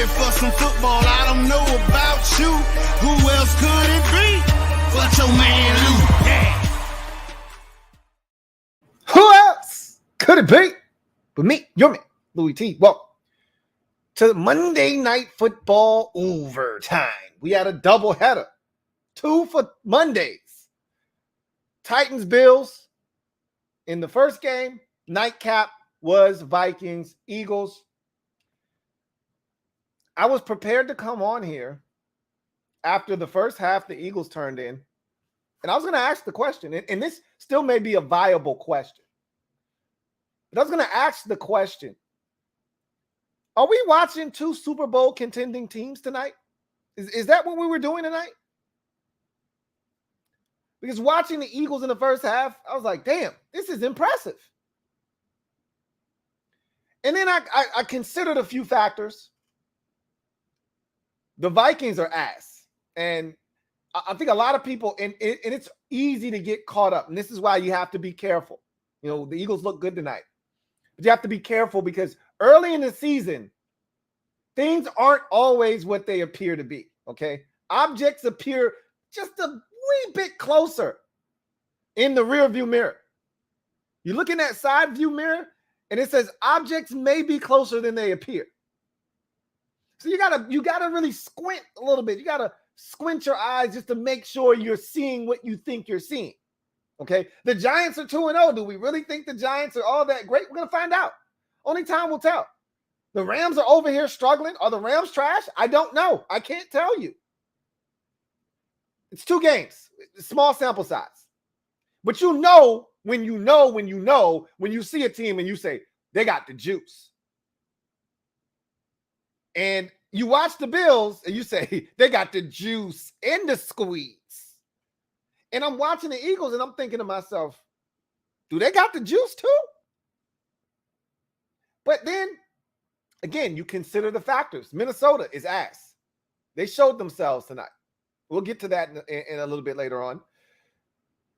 ready for some football. I don't know about you. Who else could it be but your man Lou? Yeah. Who else could it be but me, your man, Louie T? Welcome to Monday Night Football overtime. We had a doubleheader. 2 for Mondays. Titans, Bills in the first game. Nightcap was Vikings, Eagles. I was prepared to come on here after the first half the Eagles turned in, and I was going to ask the question, and this still may be a viable question. But I was going to ask the question, are we watching 2 Super Bowl contending teams tonight? Is that what we were doing tonight? Because watching the Eagles in the first half, I was like, damn, this is impressive. And then I considered a few factors. The Vikings are ass. And I think a lot of people, and it's easy to get caught up. And this is why you have to be careful. You know, the Eagles look good tonight. But you have to be careful because early in the season, things aren't always what they appear to be, okay? Objects appear just a wee bit closer in the rear view mirror. You look in that side view mirror, and it says objects may be closer than they appear. So you gotta really squint a little bit. You gotta squint your eyes just to make sure you're seeing what you think you're seeing. Okay, the Giants are 2-0. Do we really think the Giants are all that great? We're gonna find out. Only time will tell. The Rams are over here struggling. Are the Rams trash? I don't know. I can't tell you. It's 2 games, small sample size. But you know when you see a team and you say, they got the juice. And you watch the Bills and you say, they got the juice and the squeeze. And I'm watching the Eagles and I'm thinking to myself, do they got the juice too? But then, again, you consider the factors. Minnesota is ass. They showed themselves tonight. We'll get to that in a little bit later on.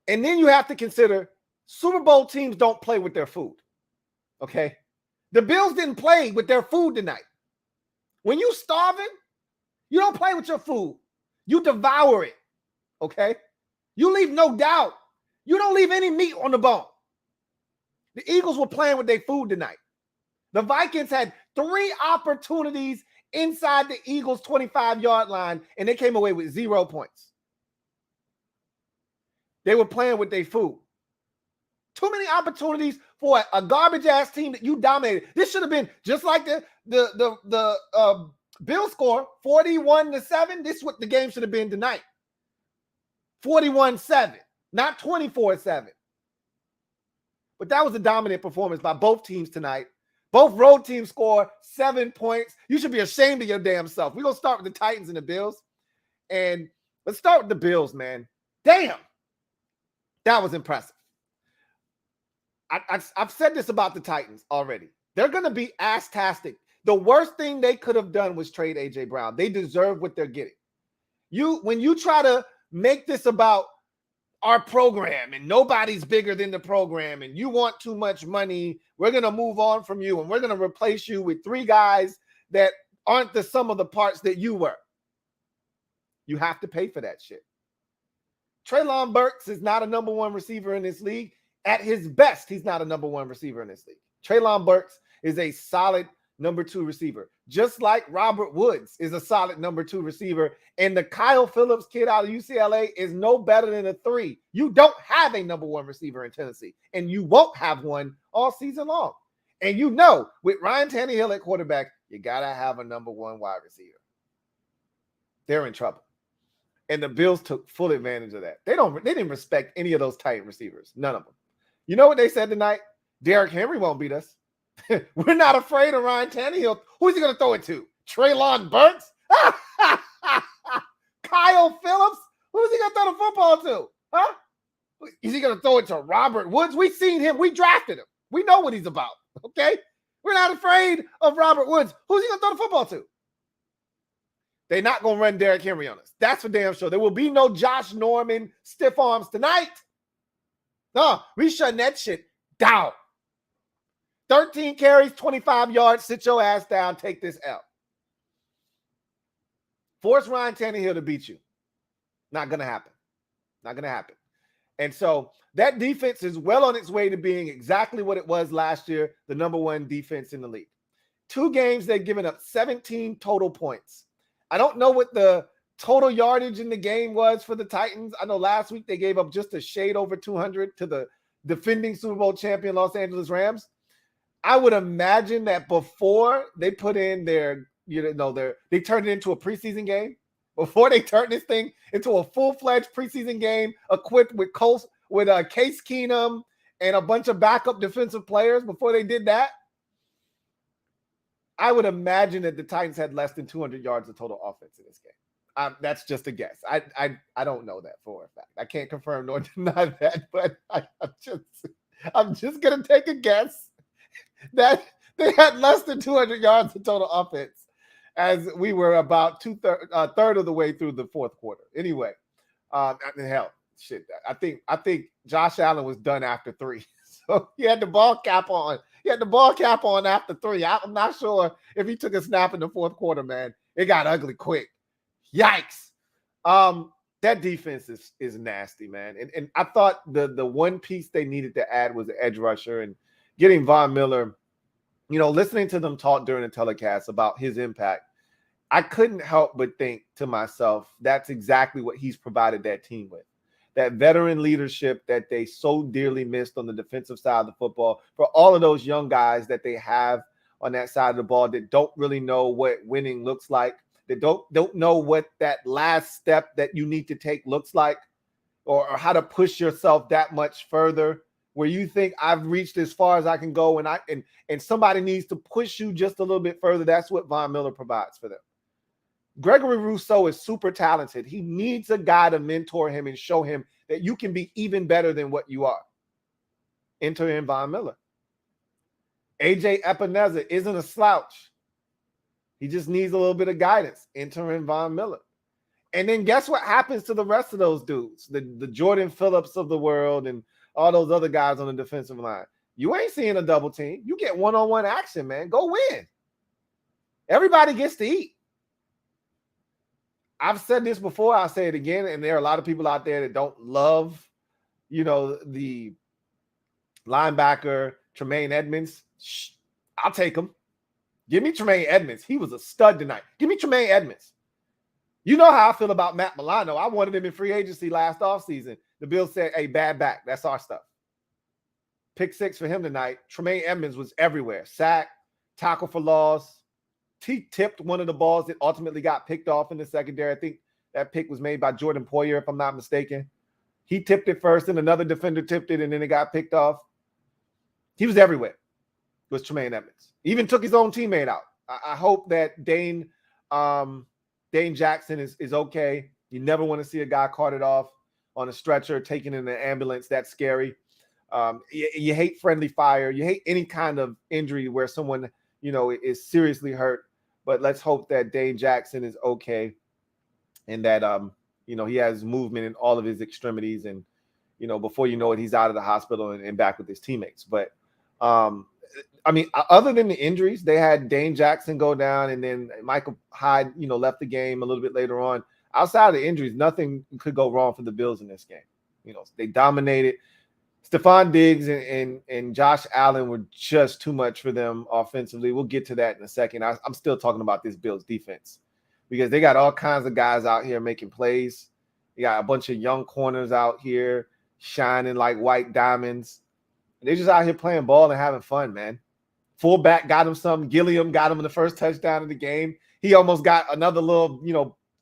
And then you have to consider Super Bowl teams don't play with their food. Okay? The Bills didn't play with their food tonight. When you starving, you don't play with your food. You devour it. Okay? You leave no doubt. You don't leave any meat on the bone. The Eagles were playing with their food tonight. The Vikings had 3 opportunities inside the Eagles' 25-yard line, and they came away with 0 points. They were playing with their food. Too many opportunities for a garbage-ass team that you dominated. This should have been just like the Bills score, 41-7. This is what the game should have been tonight. 41-7, not 24-7. But that was a dominant performance by both teams tonight. Both road teams score 7 points. You should be ashamed of your damn self. We're going to start with the Titans and the Bills. And let's start with the Bills, man. Damn. That was impressive. I've said this about the Titans already. They're going to be ass-tastic. The worst thing they could have done was trade A.J. Brown. They deserve what they're getting. When you try to make this about our program and nobody's bigger than the program and you want too much money, we're going to move on from you and we're going to replace you with 3 guys that aren't the sum of the parts that you were. You have to pay for that shit. Treylon Burks is not a number 1 receiver in this league. At his best, he's not a number 1 receiver in this league. Treylon Burks is a solid number 2 receiver, just like Robert Woods is a solid number 2 receiver. And the Kyle Phillips kid out of UCLA is no better than a 3. You don't have a number 1 receiver in Tennessee, and you won't have one all season long. And you know, with Ryan Tannehill at quarterback, you got to have a number 1 wide receiver. They're in trouble. And the Bills took full advantage of that. They didn't respect any of those tight receivers. None of them. You know what they said tonight? Derrick Henry won't beat us. We're not afraid of Ryan Tannehill. Who's he going to throw it to? Treylon Burks? Kyle Phillips? Who's he going to throw the football to? Huh? Is he going to throw it to Robert Woods? We've seen him. We drafted him. We know what he's about. Okay? We're not afraid of Robert Woods. Who's he going to throw the football to? They're not going to run Derrick Henry on us. That's for damn sure. There will be no Josh Norman stiff arms tonight. No, we shutting that shit down. 13 carries, 25 yards. Sit your ass down. Take this L. Force Ryan Tannehill to beat you. Not going to happen. Not going to happen. And so that defense is well on its way to being exactly what it was last year, the number one defense in the league. 2 games, they've given up 17 total points. I don't know what the total yardage in the game was for the Titans. I know last week they gave up just a shade over 200 to the defending Super Bowl champion Los Angeles Rams. I would imagine that before they put in their, they turned it into a preseason game. Before they turned this thing into a full-fledged preseason game equipped with Case Keenum and a bunch of backup defensive players, before they did that, I would imagine that the Titans had less than 200 yards of total offense in this game. That's just a guess. I don't know that for a fact. I can't confirm nor deny that, but I'm just gonna take a guess that they had less than 200 yards of total offense as we were about third of the way through the fourth quarter. Anyway, hell, shit. I think Josh Allen was done after 3, so he had the ball cap on. He had the ball cap on after 3. I'm not sure if he took a snap in the fourth quarter, man. It got ugly quick. Yikes. That defense is nasty, man. And I thought the one piece they needed to add was the edge rusher, and getting Von Miller, listening to them talk during the telecast about his impact, I couldn't help but think to myself, that's exactly what he's provided that team with. That veteran leadership that they so dearly missed on the defensive side of the football, for all of those young guys that they have on that side of the ball that don't really know what winning looks like, that don't know what that last step that you need to take looks like, or how to push yourself that much further, where you think I've reached as far as I can go, and somebody needs to push you just a little bit further. That's what Von Miller provides for them. Gregory Rousseau is super talented. He needs a guy to mentor him and show him that you can be even better than what you are. Enter in Von Miller. AJ Epineza isn't a slouch. He just needs a little bit of guidance. Enter in Von Miller. And then guess what happens to the rest of those dudes? The Jordan Phillips of the world and all those other guys on the defensive line. You ain't seeing a double team. You get one-on-one action, man. Go win. Everybody gets to eat. I've said this before. I'll say it again. And there are a lot of people out there that don't love, the linebacker, Tremaine Edmonds. I'll take him. Give me Tremaine Edmonds. He was a stud tonight. Give me Tremaine Edmonds. You know how I feel about Matt Milano. I wanted him in free agency last offseason. The Bills said, hey, bad back. That's our stuff. Pick 6 for him tonight. Tremaine Edmonds was everywhere. Sack, tackle for loss. He tipped one of the balls that ultimately got picked off in the secondary. I think that pick was made by Jordan Poyer, if I'm not mistaken. He tipped it first, and another defender tipped it, and then it got picked off. He was everywhere. Was Tremaine Edmonds. Even took his own teammate out. I hope that Dane Jackson is okay. You never want to see a guy carted off on a stretcher, taken in an ambulance. That's scary. You hate friendly fire. You hate any kind of injury where someone, is seriously hurt. But let's hope that Dane Jackson is okay and that, he has movement in all of his extremities. And, before you know it, he's out of the hospital and back with his teammates. But, other than the injuries, they had Dane Jackson go down, and then Michael Hyde, left the game a little bit later on. Outside of the injuries, nothing could go wrong for the Bills in this game. They dominated. Stephon Diggs and Josh Allen were just too much for them offensively. We'll get to that in a second. I'm still talking about this Bills defense because they got all kinds of guys out here making plays. They got a bunch of young corners out here shining like white diamonds. They're just out here playing ball and having fun, man. Fullback got him some. Gilliam got him in the first touchdown of the game. He almost got another little,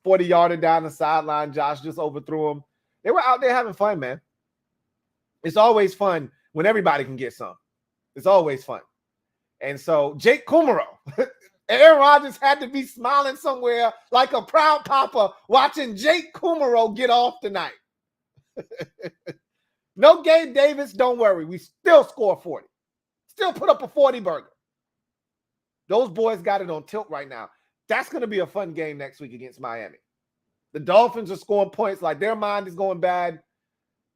40-yarder down the sideline. Josh just overthrew him. They were out there having fun, man. It's always fun when everybody can get some. It's always fun. And so Jake Kummerow, Aaron Rodgers had to be smiling somewhere like a proud papa watching Jake Kummerow get off tonight. No Gabe Davis, don't worry. We still score 40. Still put up a 40 burger. Those boys got it on tilt right now. That's going to be a fun game next week against Miami. The Dolphins are scoring points like their mind is going bad.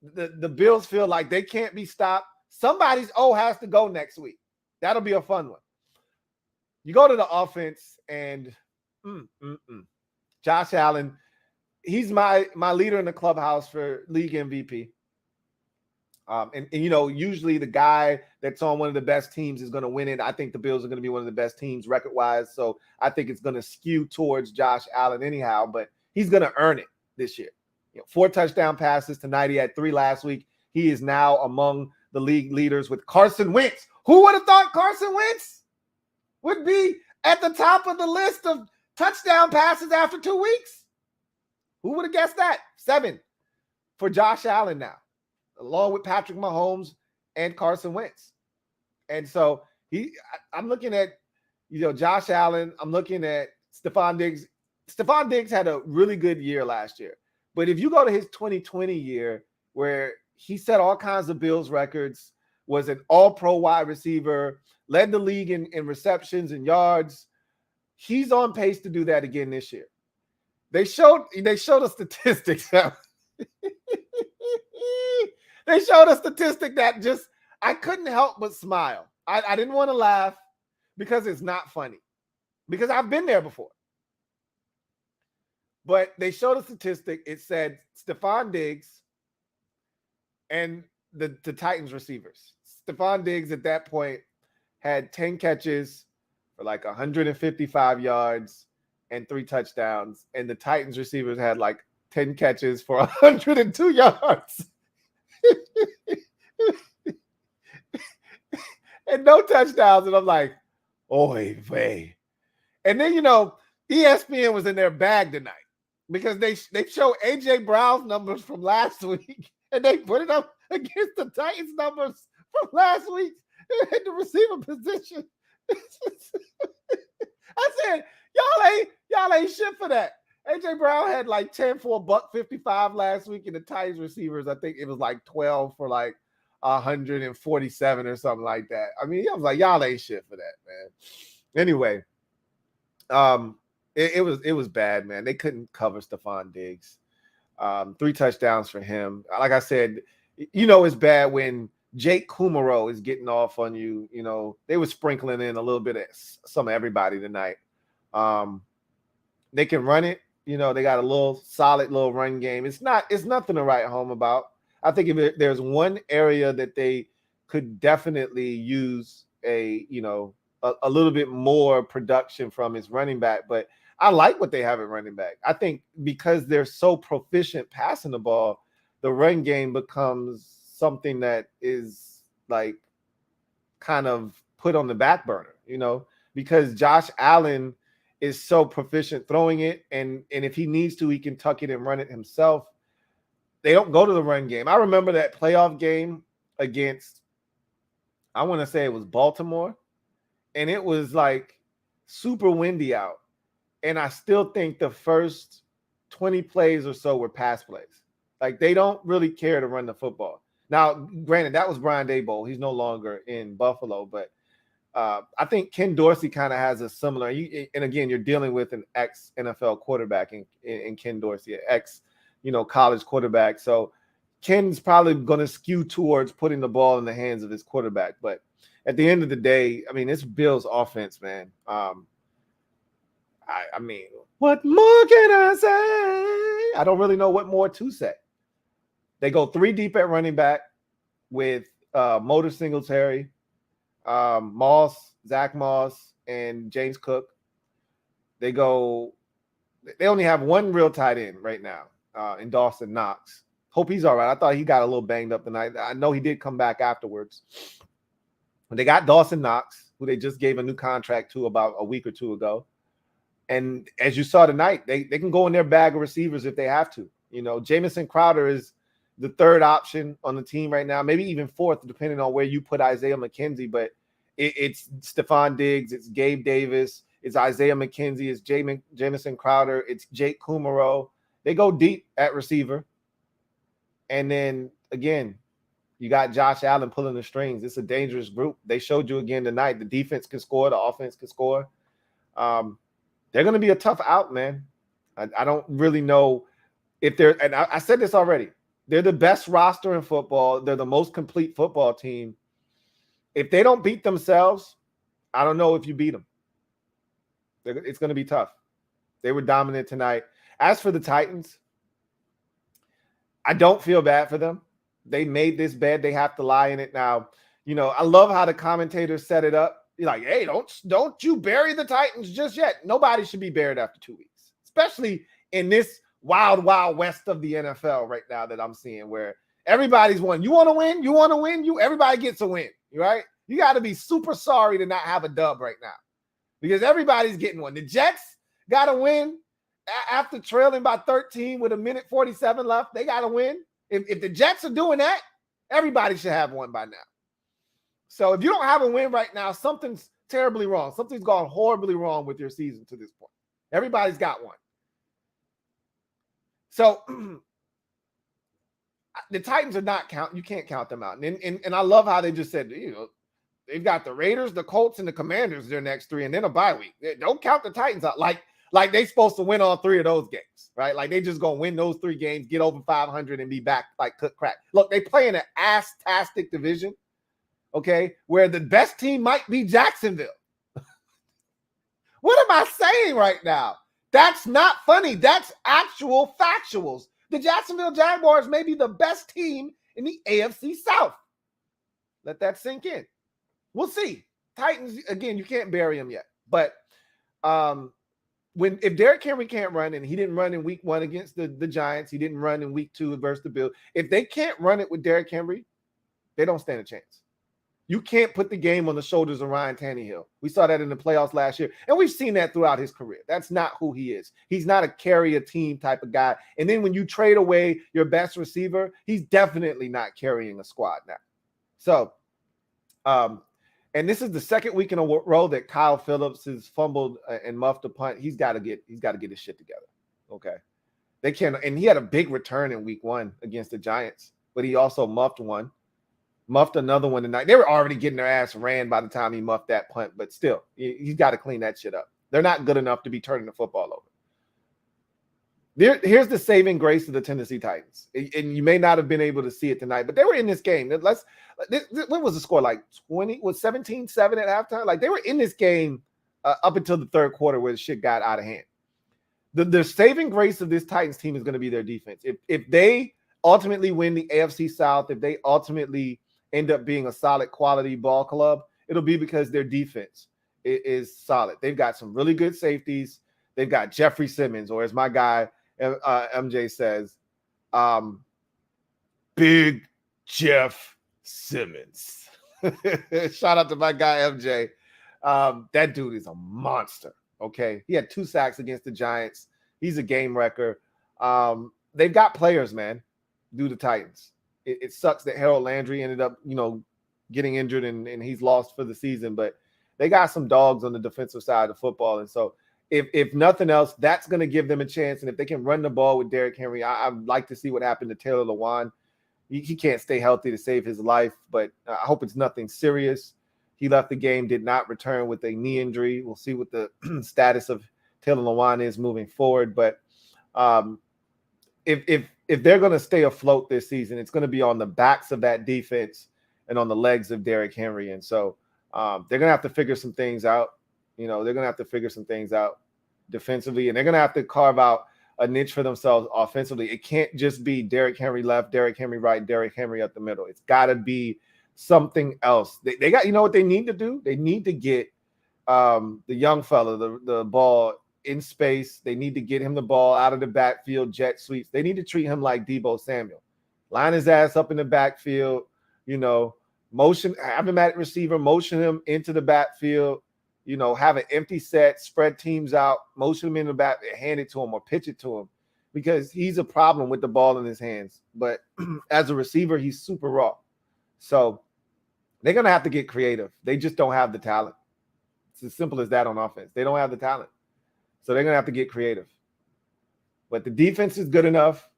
The Bills feel like they can't be stopped. Somebody's has to go next week. That'll be a fun one. You go to the offense and Josh Allen, he's my leader in the clubhouse for league MVP. And usually the guy that's on one of the best teams is going to win it. I think the Bills are going to be one of the best teams record-wise, so I think it's going to skew towards Josh Allen anyhow, but he's going to earn it this year. 4 touchdown passes tonight. He had 3 last week. He is now among the league leaders with Carson Wentz. Who would have thought Carson Wentz would be at the top of the list of touchdown passes after 2 weeks? Who would have guessed that? 7 for Josh Allen now, along with Patrick Mahomes and Carson Wentz. And so I'm looking at, Josh Allen. I'm looking at Stephon Diggs. Stephon Diggs had a really good year last year. But if you go to his 2020 year, where he set all kinds of Bills records, was an all-pro wide receiver, led the league in receptions and yards, he's on pace to do that again this year. They showed a statistics. They showed a statistic that just, I couldn't help but smile. I didn't want to laugh because it's not funny, because I've been there before. But they showed a statistic. It said Stephon Diggs and the Titans receivers. Stephon Diggs at that point had 10 catches for like 155 yards and 3 touchdowns. And the Titans receivers had like 10 catches for 102 yards. And no touchdowns. And I'm like, oy vey. And then, ESPN was in their bag tonight, because they show A.J. Brown's numbers from last week, and they put it up against the Titans numbers from last week at the receiver position. I said, y'all ain't shit for that. A.J. Brown had like 10 for $155 last week, and the Titans receivers, I think it was like 12 for like 147 or something like that. I mean, I was like, y'all ain't shit for that, man. Anyway, it was bad, man. They couldn't cover Stephon Diggs. 3 touchdowns for him. Like I said, it's bad when Jake Kumaro is getting off on you. They were sprinkling in a little bit of some of everybody tonight. They can run it. They got a solid little run game. It's nothing to write home about. I think if there's one area that they could definitely use a little bit more production from his running back, but I like what they have at running back. I think because they're so proficient passing the ball, the run game becomes something that is like kind of put on the back burner, because Josh Allen is so proficient throwing it. And if he needs to, he can tuck it and run it himself. They don't go to the run game. I remember that playoff game against, I want to say it was Baltimore, and it was like super windy out. And I still think the first 20 plays or so were pass plays. Like, they don't really care to run the football. Now, granted, that was Brian Daboll. He's no longer in Buffalo, but I think Ken Dorsey kind of has a similar, and again, you're dealing with an ex-NFL quarterback in Ken Dorsey, an ex-college quarterback. So Ken's probably going to skew towards putting the ball in the hands of his quarterback. But at the end of the day, I mean, it's Bills offense, man. I mean, what more can I say? I don't really know what more to say. They go 3 deep at running back with Motor Singletary, Zach Moss, and James Cook. They only have 1 real tight end right now in Dawson Knox. Hope he's all right. I thought he got a little banged up tonight. I know he did come back afterwards. But they got Dawson Knox, who they just gave a new contract to about a week or 2 ago. And as you saw tonight, they can go in their bag of receivers if they have to. Jamison Crowder is the 3rd option on the team right now, maybe even 4th, depending on where you put Isaiah McKenzie. But it's Stephon Diggs, it's Gabe Davis, it's Isaiah McKenzie, it's Jamison Crowder, it's Jake Kumaro. They go deep at receiver. And then, again, you got Josh Allen pulling the strings. It's a dangerous group. They showed you again tonight. The defense can score. The offense can score. They're going to be a tough out, man. I don't really know if they're – and I said this already. They're the best roster in football. They're the most complete football team. If they don't beat themselves, I don't know if you beat them. It's going to be tough. They were dominant tonight. As for the Titans, I don't feel bad for them. They made this bed. They have to lie in it now. I love how the commentators set it up. You're like, hey, don't you bury the Titans just yet. Nobody should be buried after 2 weeks, especially in this wild, wild west of the NFL right now that I'm seeing, where everybody's won. You want to win? You want to win? Everybody gets a win, right? You got to be super sorry to not have a dub right now because everybody's getting one. The Jets got to win after trailing by 13 with 1:47 left. They got to win. If the Jets are doing that, everybody should have one by now. So if you don't have a win right now, something's terribly wrong. Something's gone horribly wrong with your season to this point. Everybody's got one. So the Titans are not you can't count them out. And I love how they just said, they've got the Raiders, the Colts, and the Commanders their next three, and then a bye week. Don't count the Titans out like they supposed to win all three of those games, right? Like they just gonna win those 3 games, get over 500, and be back like cook crack. Look, they play in an ass-tastic division, okay, where the best team might be Jacksonville. What am I saying right now? That's not funny. That's actual factuals. The Jacksonville Jaguars may be the best team in the AFC South. Let that sink in. We'll see. Titans, again, you can't bury them yet. But if Derrick Henry can't run, and he didn't run in week 1 against the Giants, he didn't run in week 2 versus the Bills. If they can't run it with Derrick Henry, they don't stand a chance. You can't put the game on the shoulders of Ryan Tannehill. We saw that in the playoffs last year, and we've seen that throughout his career. That's not who he is. He's not a carry a team type of guy. And then when you trade away your best receiver, he's definitely not carrying a squad now. So, and this is the second week in a row that Kyle Phillips has fumbled and muffed a punt. He's got to get his shit together. Okay, they can, and he had a big return in week 1 against the Giants, but he also muffed another one tonight. They were already getting their ass ran by the time he muffed that punt, but still, he's got to clean that shit up. They're not good enough to be turning the football over. Here's the saving grace of the Tennessee Titans, and you may not have been able to see it tonight, but they were in this game. What was the score, like 20? Was 17-7 at halftime? Like they were in this game up until the third quarter where the shit got out of hand. The saving grace of this Titans team is going to be their defense. If they ultimately win the AFC South, if they ultimately end up being a solid quality ball club, it'll be because their defense is solid. They've got some really good safeties. They've got Jeffrey Simmons, or as my guy MJ says, Big Jeff Simmons. Shout out to my guy MJ. That dude is a monster. Okay, he had 2 sacks against the Giants. He's a game wrecker. They've got players, man. Do the Titans. It sucks that Harold Landry ended up, getting injured and he's lost for the season, but they got some dogs on the defensive side of football. And so if nothing else, that's going to give them a chance. And if they can run the ball with Derrick Henry, I'd like to see what happened to Taylor Lewan. He can't stay healthy to save his life, but I hope it's nothing serious. He left the game, did not return with a knee injury. We'll see what the status of Taylor Lewan is moving forward. But if they're going to stay afloat this season, it's going to be on the backs of that defense and on the legs of Derrick Henry. And so they're going to have to figure some things out. They're going to have to figure some things out defensively, and they're going to have to carve out a niche for themselves offensively. It can't just be Derrick Henry left, Derrick Henry right, Derrick Henry up the middle. It's got to be something else. They got, what they need to do? They need to get the young fella the ball in space. They need to get him the ball out of the backfield, jet sweeps. They need to treat him like Deebo Samuel. Line his ass up in the backfield, motion, have him at receiver, motion him into the backfield, have an empty set, spread teams out, motion him in the back, hand it to him or pitch it to him, because he's a problem with the ball in his hands. But as a receiver, he's super raw. So they're going to have to get creative. They just don't have the talent. It's as simple as that on offense. They don't have the talent. So they're going to have to get creative. But the defense is good enough,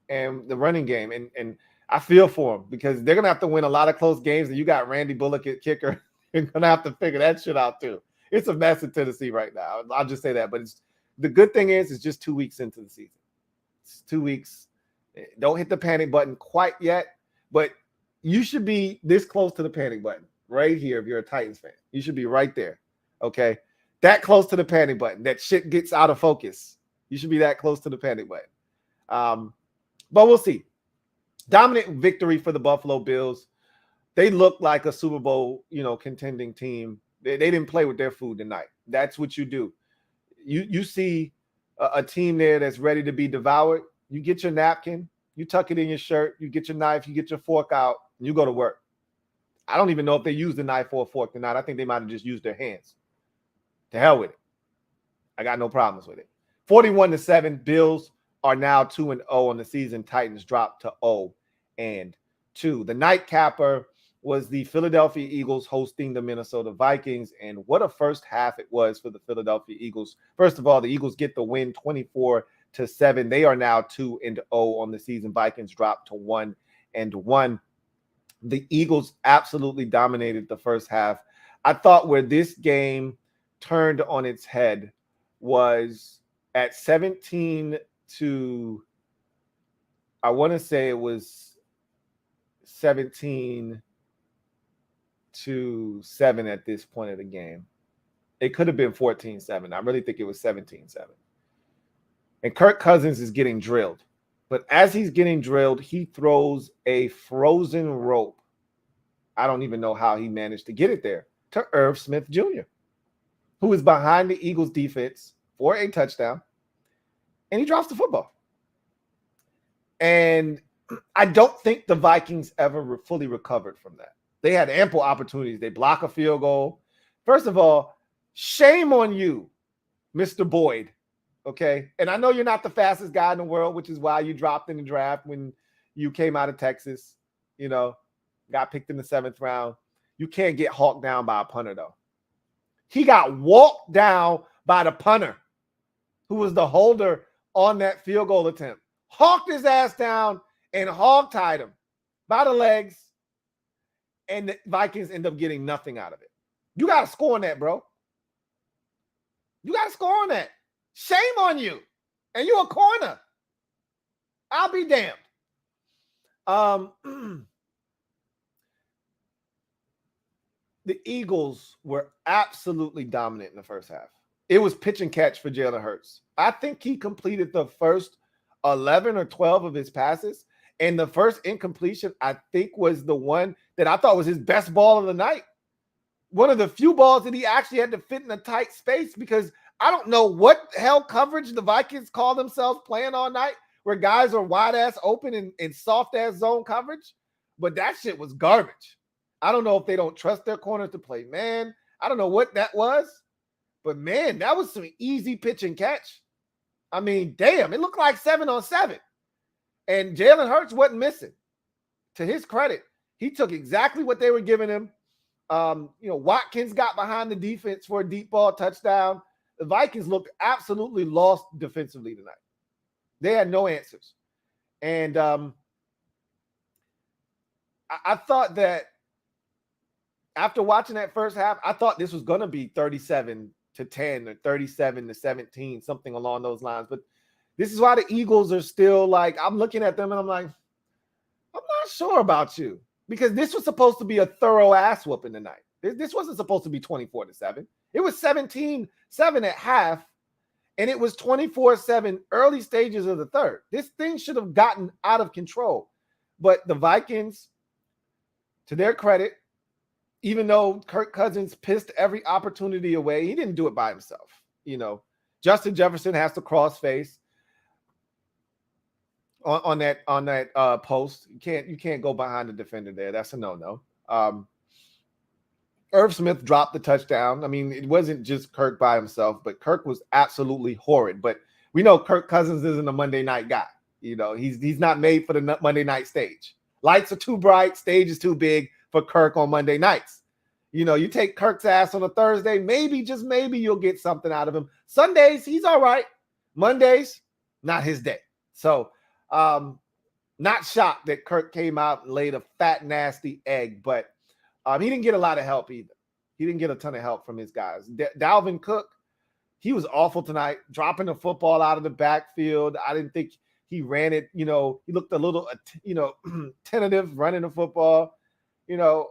and the running game. And I feel for them because they're going to have to win a lot of close games, and you got Randy Bullock at kicker. You're going to have to figure that shit out too. It's a mess in Tennessee right now. I'll just say that. But the good thing is it's just 2 weeks into the season. It's 2 weeks. Don't hit the panic button quite yet, but you should be this close to the panic button right here if you're a Titans fan. You should be right there, okay? That close to the panic button. That shit gets out of focus. You should be that close to the panic button. But we'll see. Dominant victory for the Buffalo Bills. They look like a Super Bowl, contending team. They didn't play with their food tonight. That's what you do. You see a team there that's ready to be devoured. You get your napkin, you tuck it in your shirt, you get your knife, you get your fork out, and you go to work. I don't even know if they used a knife or a fork tonight. I think they might have just used their hands. To hell with it. I got no problems with it. 41-7. Bills are now 2-0 on the season. Titans dropped to 0-2. The nightcapper was the Philadelphia Eagles hosting the Minnesota Vikings. And what a first half it was for the Philadelphia Eagles. First of all, the Eagles get the win 24-7. They are now 2-0 on the season. Vikings dropped to 1-1. The Eagles absolutely dominated the first half. I thought where this game turned on its head was at 17 to, I want to say it was 17-7 at this point of the game. It could have been 14-7. I really think it was 17-7. And Kirk Cousins is getting drilled. But as he's getting drilled, he throws a frozen rope. I don't even know how he managed to get it there, to Irv Smith Jr., who is behind the Eagles defense for a touchdown. And he drops the football. And I don't think the Vikings ever fully recovered from that. They had ample opportunities. They block a field goal. First of all, shame on you, Mr. Boyd. Okay. And I know you're not the fastest guy in the world, which is why you dropped in the draft when you came out of Texas, got picked in the 7th round. You can't get hawked down by a punter, though. He got walked down by the punter, who was the holder on that field goal attempt. Hawked his ass down and hog-tied him by the legs. And the Vikings end up getting nothing out of it. You got to score on that, bro. You got to score on that. Shame on you. And you're a corner. I'll be damned. The Eagles were absolutely dominant in the first half. It was pitch and catch for Jalen Hurts. I think he completed the first 11 or 12 of his passes. And the first incompletion, I think, was the one that I thought was his best ball of the night. One of the few balls that he actually had to fit in a tight space, because I don't know what hell coverage the Vikings call themselves playing all night, where guys are wide ass open and soft ass zone coverage. But that shit was garbage. I don't know if they don't trust their corners to play man. I don't know what that was. But man, that was some easy pitch and catch. I mean, damn, it looked like 7-on-7. And Jalen Hurts wasn't missing. To his credit, he took exactly what they were giving him. Watkins got behind the defense for a deep ball touchdown. The Vikings looked absolutely lost defensively tonight. They had no answers. And I thought that after watching that first half, I thought this was going to be 37-10 or 37-17, something along those lines. But this is why the Eagles are still like, I'm looking at them and I'm like, I'm not sure about you. Because this was supposed to be a thorough ass whooping tonight. This wasn't supposed to be 24-7. It was 17-7 at half, and it was 24-7 early stages of the third. This thing should have gotten out of control. But the Vikings, to their credit, even though Kirk Cousins pissed every opportunity away, he didn't do it by himself. Justin Jefferson has to cross face on that post. You can't go behind the defender there. That's a no-no. Irv Smith dropped the touchdown. I mean, it wasn't just Kirk by himself, but Kirk was absolutely horrid. But we know Kirk Cousins isn't a Monday night guy. He's not made for the Monday night stage. Lights are too bright, stage is too big for Kirk on Monday nights. You take Kirk's ass on a Thursday, maybe, just maybe, you'll get something out of him. Sundays, he's all right. Mondays, not his day. So, not shocked that Kirk came out and laid a fat, nasty egg, but he didn't get a lot of help either. He didn't get a ton of help from his guys. Dalvin Cook, he was awful tonight, dropping the football out of the backfield. I didn't think he ran it. He looked a little, tentative running the football. I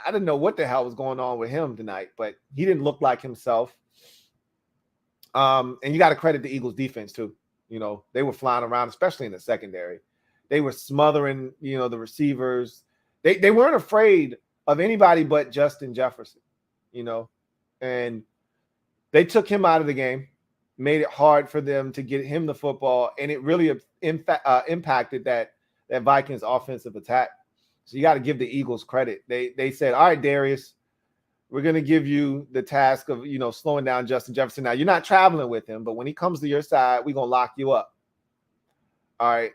didn't know what the hell was going on with him tonight, but he didn't look like himself. And you got to credit the Eagles defense too. You know, they were flying around, especially in the secondary. They were smothering, the receivers. They weren't afraid of anybody but Justin Jefferson, and they took him out of the game, made it hard for them to get him the football, and it really impacted that Vikings offensive attack. So you got to give the Eagles credit. They said, all right, Darius, we're going to give you the task of, slowing down Justin Jefferson. Now, you're not traveling with him, but when he comes to your side, we're going to lock you up. All right.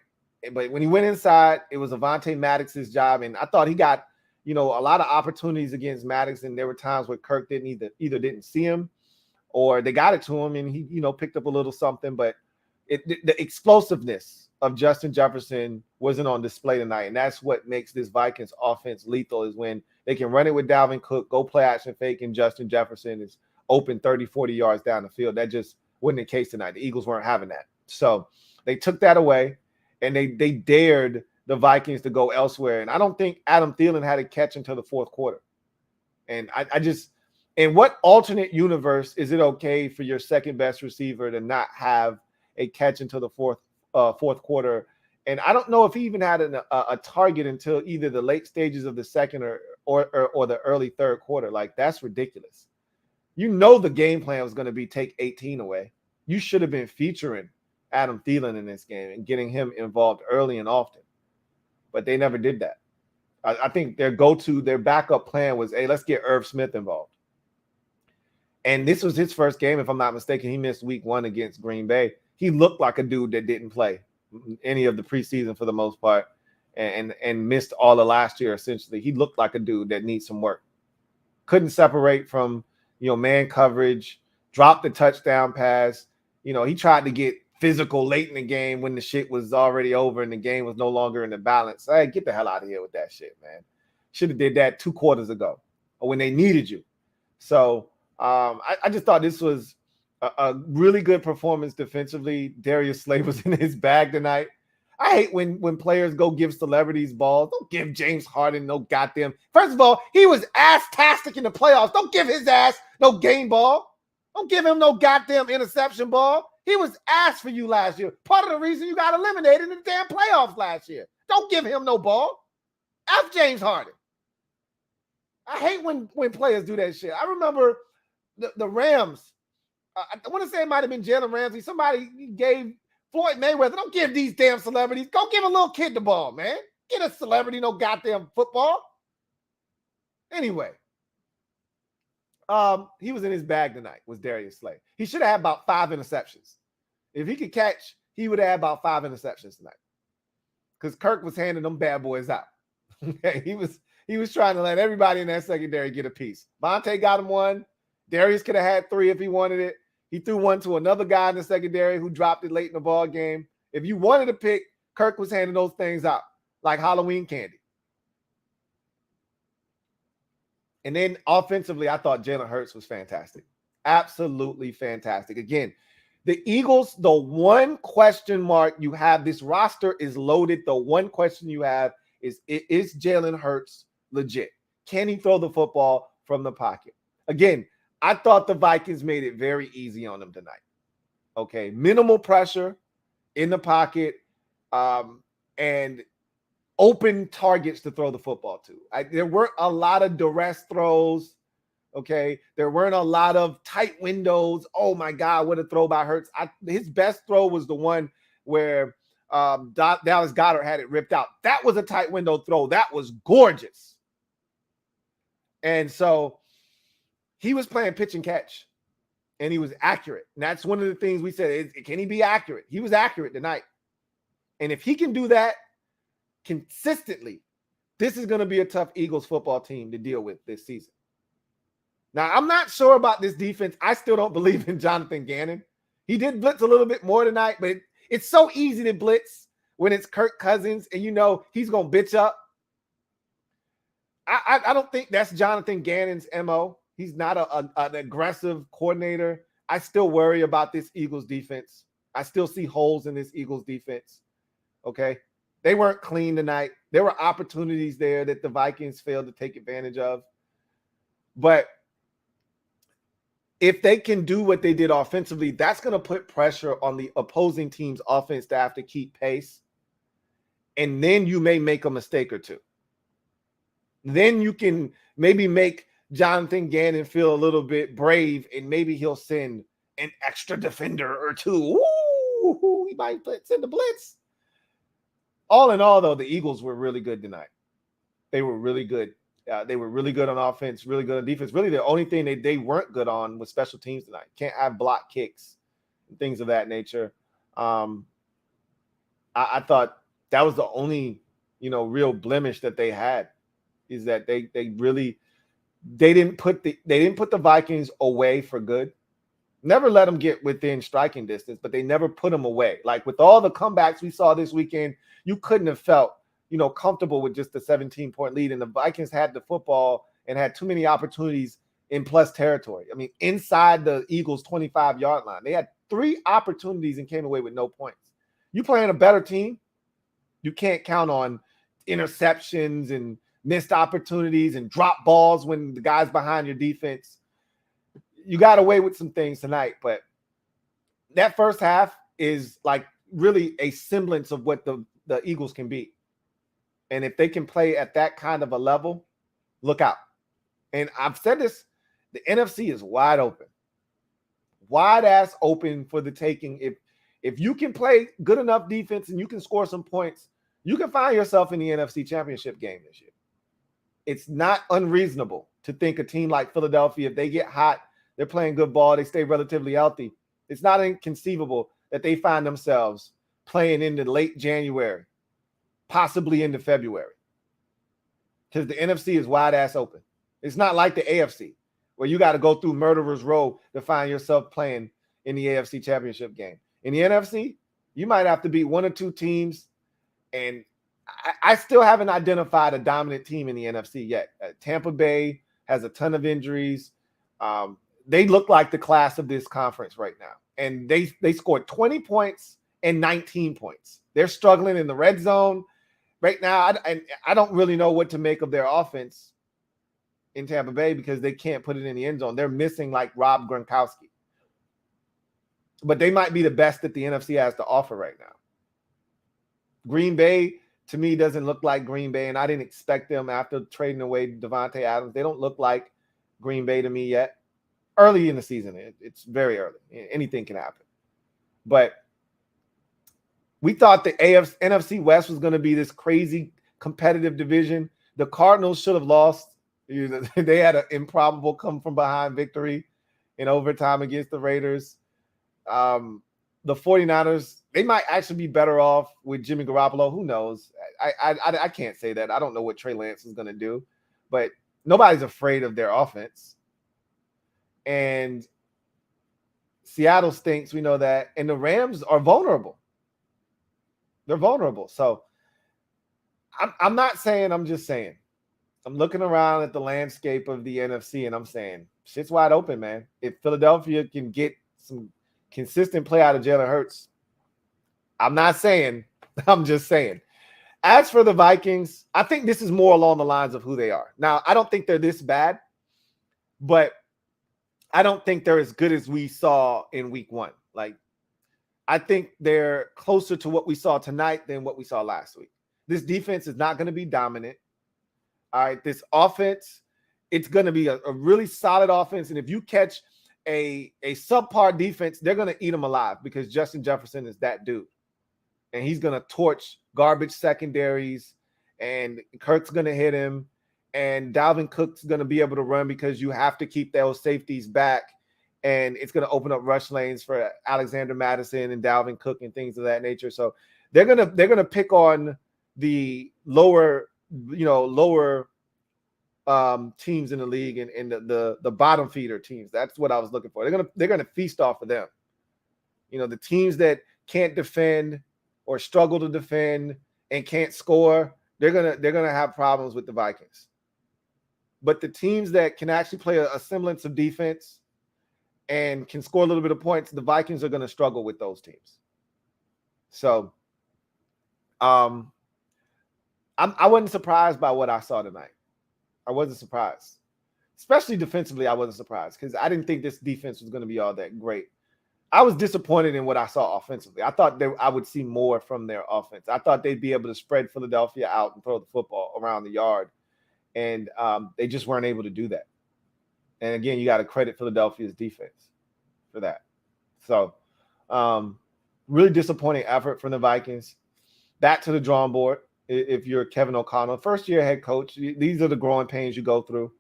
But when he went inside, it was Avonte Maddox's job. And I thought he got, a lot of opportunities against Maddox. And there were times where Kirk either didn't see him or they got it to him and he, picked up a little something. But the explosiveness of Justin Jefferson wasn't on display tonight. And that's what makes this Vikings offense lethal, is when they can run it with Dalvin Cook, go play action fake, and Justin Jefferson is open 30, 40 yards down the field. That just wasn't the case tonight. The Eagles weren't having that. So they took that away, and they dared the Vikings to go elsewhere. And I don't think Adam Thielen had a catch until the fourth quarter. And I just – in what alternate universe is it okay for your second-best receiver to not have a catch until the fourth quarter? And I don't know if he even had a target until either the late stages of the second or the early third quarter. Like, that's ridiculous. The game plan was going to be take 18 away. You should have been featuring Adam Thielen in this game and getting him involved early and often. But they never did that. I think their backup plan was, hey, let's get Irv Smith involved. And this was his first game, if I'm not mistaken. He missed week 1 against Green Bay. He looked like a dude that didn't play any of the preseason for the most part and missed all of last year, essentially. He looked like a dude that needs some work. Couldn't separate from, man coverage, dropped the touchdown pass. He tried to get physical late in the game when the shit was already over and the game was no longer in the balance. Hey, get the hell out of here with that shit, man. Should have did that 2 quarters ago or when they needed you. So I just thought this was a really good performance defensively. Darius Slay was in his bag tonight. I hate when players go give celebrities balls. Don't give James Harden no goddamn. First of all, he was ass-tastic in the playoffs. Don't give his ass no game ball. Don't give him no goddamn interception ball. He was ass for you last year. Part of the reason you got eliminated in the damn playoffs last year. Don't give him no ball. F James Harden. I hate when players do that shit. I remember the Rams. I want to say it might have been Jalen Ramsey. Somebody gave Floyd Mayweather. Don't give these damn celebrities. Go give a little kid the ball, man. Get a celebrity no goddamn football. Anyway, he was in his bag tonight, was Darius Slay. He should have had about 5 interceptions. If he could catch, he would have had about 5 interceptions tonight. Because Kirk was handing them bad boys out. He was trying to let everybody in that secondary get a piece. Vontae got him 1. Darius could have had 3 if he wanted it. He threw 1 to another guy in the secondary who dropped it late in the ball game. If you wanted to pick, Kirk was handing those things out like Halloween candy. And then offensively, I thought Jalen Hurts was fantastic. Absolutely fantastic. Again, the Eagles, the one question mark you have, this roster is loaded. The one question you have is Jalen Hurts legit? Can he throw the football from the pocket? Again, I thought the Vikings made it very easy on them tonight. Okay, minimal pressure in the pocket and open targets to throw the football to. There weren't a lot of duress throws. Okay, there weren't a lot of tight windows. Oh my God, what a throw by Hurts. His best throw was the one where Dallas Goedert had it ripped out. That was a tight window throw. That was gorgeous. And so he was playing pitch and catch, and he was accurate. And that's one of the things we said, can he be accurate? He was accurate tonight. And if he can do that consistently, this is going to be a tough Eagles football team to deal with this season. Now, I'm not sure about this defense. I still don't believe in Jonathan Gannon. He did blitz a little bit more tonight, but it's so easy to blitz when it's Kirk Cousins and you know he's going to bitch up. I don't think that's Jonathan Gannon's MO. He's not an aggressive coordinator. I still worry about this Eagles defense. I still see holes in this Eagles defense. Okay? They weren't clean tonight. There were opportunities there that the Vikings failed to take advantage of. But if they can do what they did offensively, that's going to put pressure on the opposing team's offense to have to keep pace. And then you may make a mistake or two. Then you can maybe make Jonathan Gannon feel a little bit brave, and maybe he'll send an extra defender or two. Ooh, he might send the blitz. All in all, though, the Eagles were really good tonight. They were really good. They were really good on offense, really good on defense. Really, the only thing they weren't good on was special teams tonight. Can't have block kicks and things of that nature. I thought that was the only, real blemish that they had, is that they didn't put the Vikings away for good. Never let them get within striking distance, but they never put them away. Like with all the comebacks we saw this weekend, you couldn't have felt, comfortable with just a 17-point lead. And the Vikings had the football and had too many opportunities in plus territory. I mean, inside the Eagles' 25-yard line. They had 3 opportunities and came away with no points. You playing a better team, you can't count on interceptions and missed opportunities and drop balls when the guy's behind your defense. You got away with some things tonight, but that first half is like really a semblance of what the Eagles can be. And if they can play at that kind of a level, look out. And I've said this, the NFC is wide open. Wide ass open for the taking. If you can play good enough defense and you can score some points, you can find yourself in the NFC Championship game this year. It's not unreasonable to think a team like Philadelphia, if they get hot, they're playing good ball, they stay relatively healthy, it's not inconceivable that they find themselves playing into late January, possibly into February, because the NFC is wide ass open. It's not like the AFC where you got to go through murderer's row to find yourself playing in the AFC Championship game. In the NFC, you might have to beat 1 or 2 teams, and I still haven't identified a dominant team in the NFC yet. Tampa Bay has a ton of injuries. They look like the class of this conference right now, and they scored 20 points and 19 points. They're struggling in the red zone right now. I don't really know what to make of their offense in Tampa Bay because they can't put it in the end zone. They're missing like Rob Gronkowski. But they might be the best that the NFC has to offer right now. Green Bay, to me, doesn't look like Green Bay, and I didn't expect them after trading away Devontae Adams. They don't look like Green Bay to me yet. Early in the season, it's very early. Anything can happen. But we thought the NFC West was going to be this crazy competitive division. The Cardinals should have lost. They had an improbable come-from-behind victory in overtime against the Raiders. The 49ers, they might actually be better off with Jimmy Garoppolo. Who knows? I can't say that. I don't know what Trey Lance is going to do. But nobody's afraid of their offense. And Seattle stinks. We know that. And the Rams are vulnerable. They're vulnerable. So I'm not saying, I'm just saying. I'm looking around at the landscape of the NFC, and I'm saying, shit's wide open, man. If Philadelphia can get some consistent play out of Jalen Hurts, I'm not saying, I'm just saying. As for the Vikings, I think this is more along the lines of who they are. Now, I don't think they're this bad, but I don't think they're as good as we saw in week 1. Like, I think they're closer to what we saw tonight than what we saw last week. This defense is not going to be dominant. All right, this offense, it's going to be a really solid offense. And if you catch a subpar defense, they're going to eat them alive because Justin Jefferson is that dude. And he's going to torch garbage secondaries, and Kirk's going to hit him, and Dalvin Cook's going to be able to run because you have to keep those safeties back, and it's going to open up rush lanes for Alexander Madison and Dalvin Cook and things of that nature. So they're going to pick on the lower teams in the league and the bottom feeder teams. That's what I was looking for. They're gonna feast off of them. The teams that can't defend or struggle to defend and can't score, they're gonna have problems with the Vikings. But the teams that can actually play a semblance of defense and can score a little bit of points, the Vikings are gonna struggle with those teams. So I wasn't surprised by what I saw tonight. I wasn't surprised. especially defensively, I wasn't surprised because I didn't think this defense was going to be all that great. I was disappointed in what I saw offensively. I thought I would see more from their offense. I thought they'd be able to spread Philadelphia out and throw the football around the yard, and they just weren't able to do that. And again, you got to credit Philadelphia's defense for that. So, really disappointing effort from the Vikings. Back to the drawing board. If you're Kevin O'Connell, first-year head coach, these are the growing pains you go through.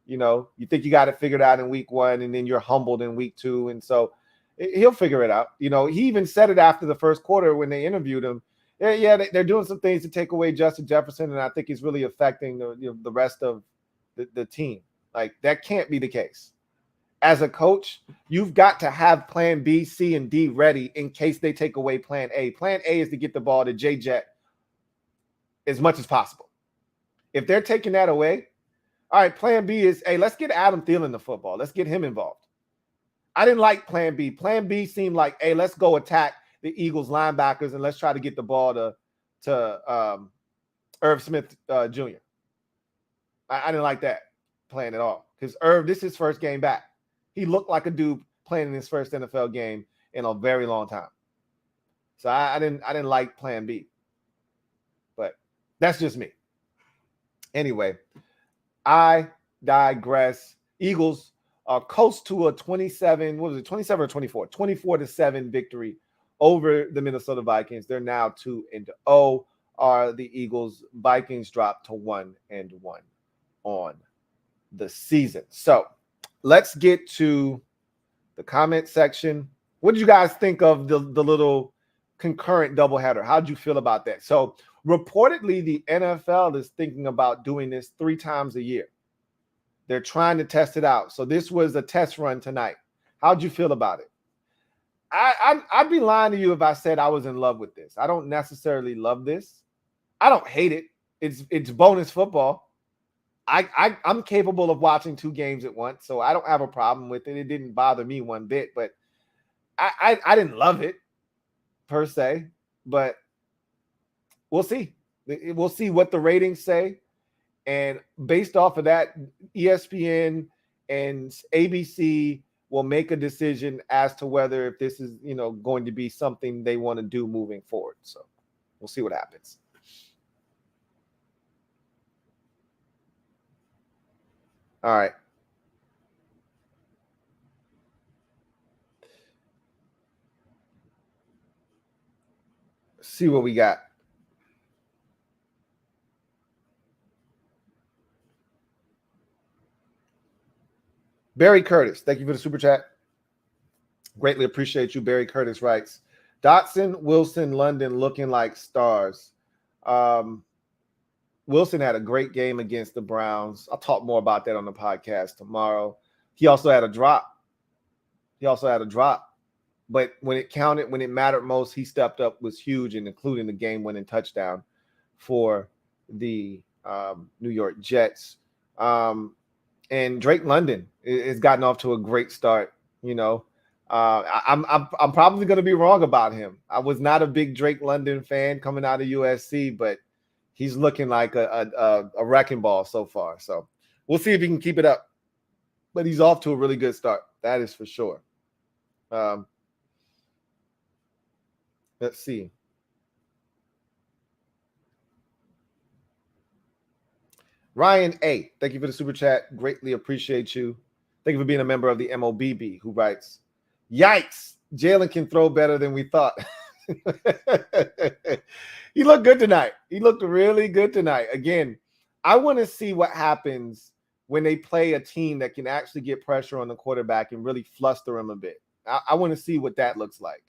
You think you got it figured out in week 1, and then you're humbled in week 2, and so he'll figure it out. He even said it after the first quarter when they interviewed him. Yeah, they're doing some things to take away Justin Jefferson, and I think it's really affecting the rest of the team. Like, that can't be the case. As a coach, you've got to have plan B, C, and D ready in case they take away plan A. Plan A is to get the ball to J-Jet as much as possible. If they're taking that away, all right, plan B is, hey, let's get Adam Thielen the football. Let's get him involved. I didn't like plan B. Plan B seemed like, hey, let's go attack the Eagles linebackers and let's try to get the ball to Irv Smith Jr. I didn't like that plan at all because Irv, this is his first game back. He looked like a dude playing in his first NFL game in a very long time. So I didn't like plan B. But that's just me. Anyway, I digress. Eagles coast to a 27 or 24? 24-7 victory over the Minnesota Vikings. They're now 2-0. Are the Eagles? Vikings dropped to 1-1 on the season. So let's get to the comment section. What did you guys think of the little concurrent doubleheader? How'd you feel about that? So reportedly, the NFL is thinking about doing this 3 times a year. They're trying to test it out. So this was a test run tonight. How'd you feel about it? I'd be lying to you if I said I was in love with this. I don't necessarily love this. I don't hate it. It's bonus football. I'm capable of watching 2 games at once, so I don't have a problem with it. It didn't bother me one bit, but I didn't love it per se. But we'll see. We'll see what the ratings say. And based off of that, ESPN and ABC will make a decision as to whether if this is, going to be something they want to do moving forward. So we'll see what happens. All right. Let's see what we got. Barry Curtis, thank you for the super chat. Greatly appreciate you. Barry Curtis writes, Dotson, Wilson, London looking like stars. Wilson had a great game against the Browns. I'll talk more about that on the podcast tomorrow. He also had a drop. But when it counted, when it mattered most, he stepped up, was huge, and including the game-winning touchdown for the New York Jets. And Drake London has gotten off to a great start. I'm probably going to be wrong about him. I was not a big Drake London fan coming out of USC, but he's looking like a wrecking ball so far. So we'll see if he can keep it up. But he's off to a really good start. That is for sure. Let's see. Ryan A., thank you for the super chat. Greatly appreciate you. Thank you for being a member of the MOBB, who writes, yikes, Jalen can throw better than we thought. He looked good tonight. He looked really good tonight. Again, I want to see what happens when they play a team that can actually get pressure on the quarterback and really fluster him a bit. I want to see what that looks like.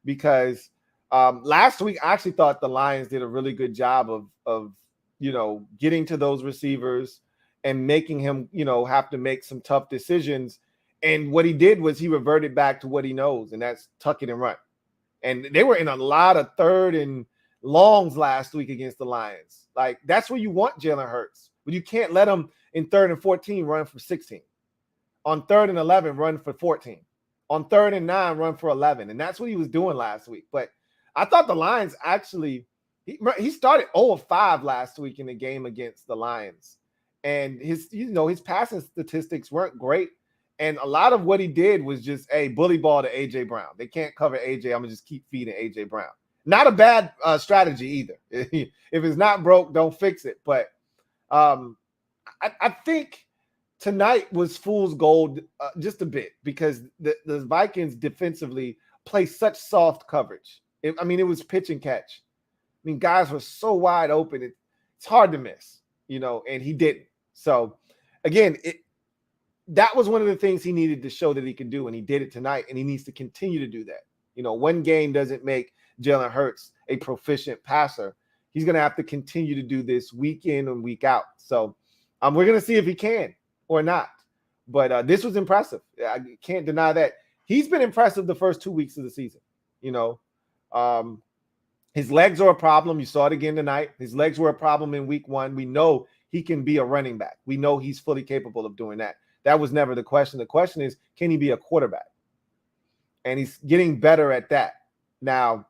Because last week, I actually thought the Lions did a really good job of getting to those receivers and making him, have to make some tough decisions. And what he did was he reverted back to what he knows, and that's tuck it and run. And they were in a lot of 3rd and longs last week against the Lions. Like, that's where you want Jalen Hurts. But you can't let him in 3rd and 14 run for 16. On 3rd and 11, run for 14. On 3rd and 9, run for 11. And that's what he was doing last week. But I thought the Lions actually – he started 0 of 5 last week in the game against the Lions. And his passing statistics weren't great. And a lot of what he did was just a bully ball to AJ Brown. They can't cover AJ. I'm gonna just keep feeding AJ Brown. Not a bad strategy either. If it's not broke, don't fix it. But I think tonight was fool's gold just a bit because the Vikings defensively play such soft coverage. It was pitch and catch. I mean, guys were so wide open. It's hard to miss, and he didn't. So, again, that was one of the things he needed to show that he could do, and he did it tonight, and he needs to continue to do that. One game doesn't make Jalen Hurts a proficient passer. He's going to have to continue to do this week in and week out. So, we're going to see if he can or not. But this was impressive. I can't deny that. He's been impressive the first 2 weeks of the season. His legs are a problem. You saw it again tonight. His legs were a problem in week 1. We know he can be a running back. We know he's fully capable of doing that. That was never the question. The question is, can he be a quarterback? And he's getting better at that. Now,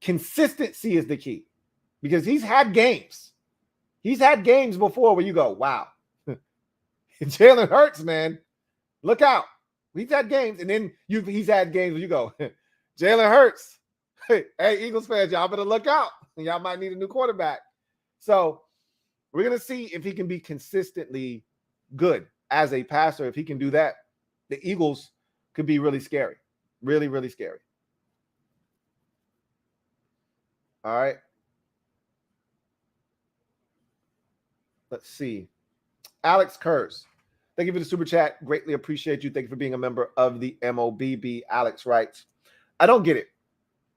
consistency is the key because he's had games. He's had games before where you go, wow, Jalen Hurts, man, look out. He's had games. And then he's had games where you go, Jalen Hurts. Hey, Eagles fans, y'all better look out. Y'all might need a new quarterback. So we're going to see if he can be consistently good as a passer. If he can do that, the Eagles could be really scary. Really, really scary. All right. Let's see. Alex Kurz, thank you for the super chat. Greatly appreciate you. Thank you for being a member of the MOBB. Alex writes, I don't get it.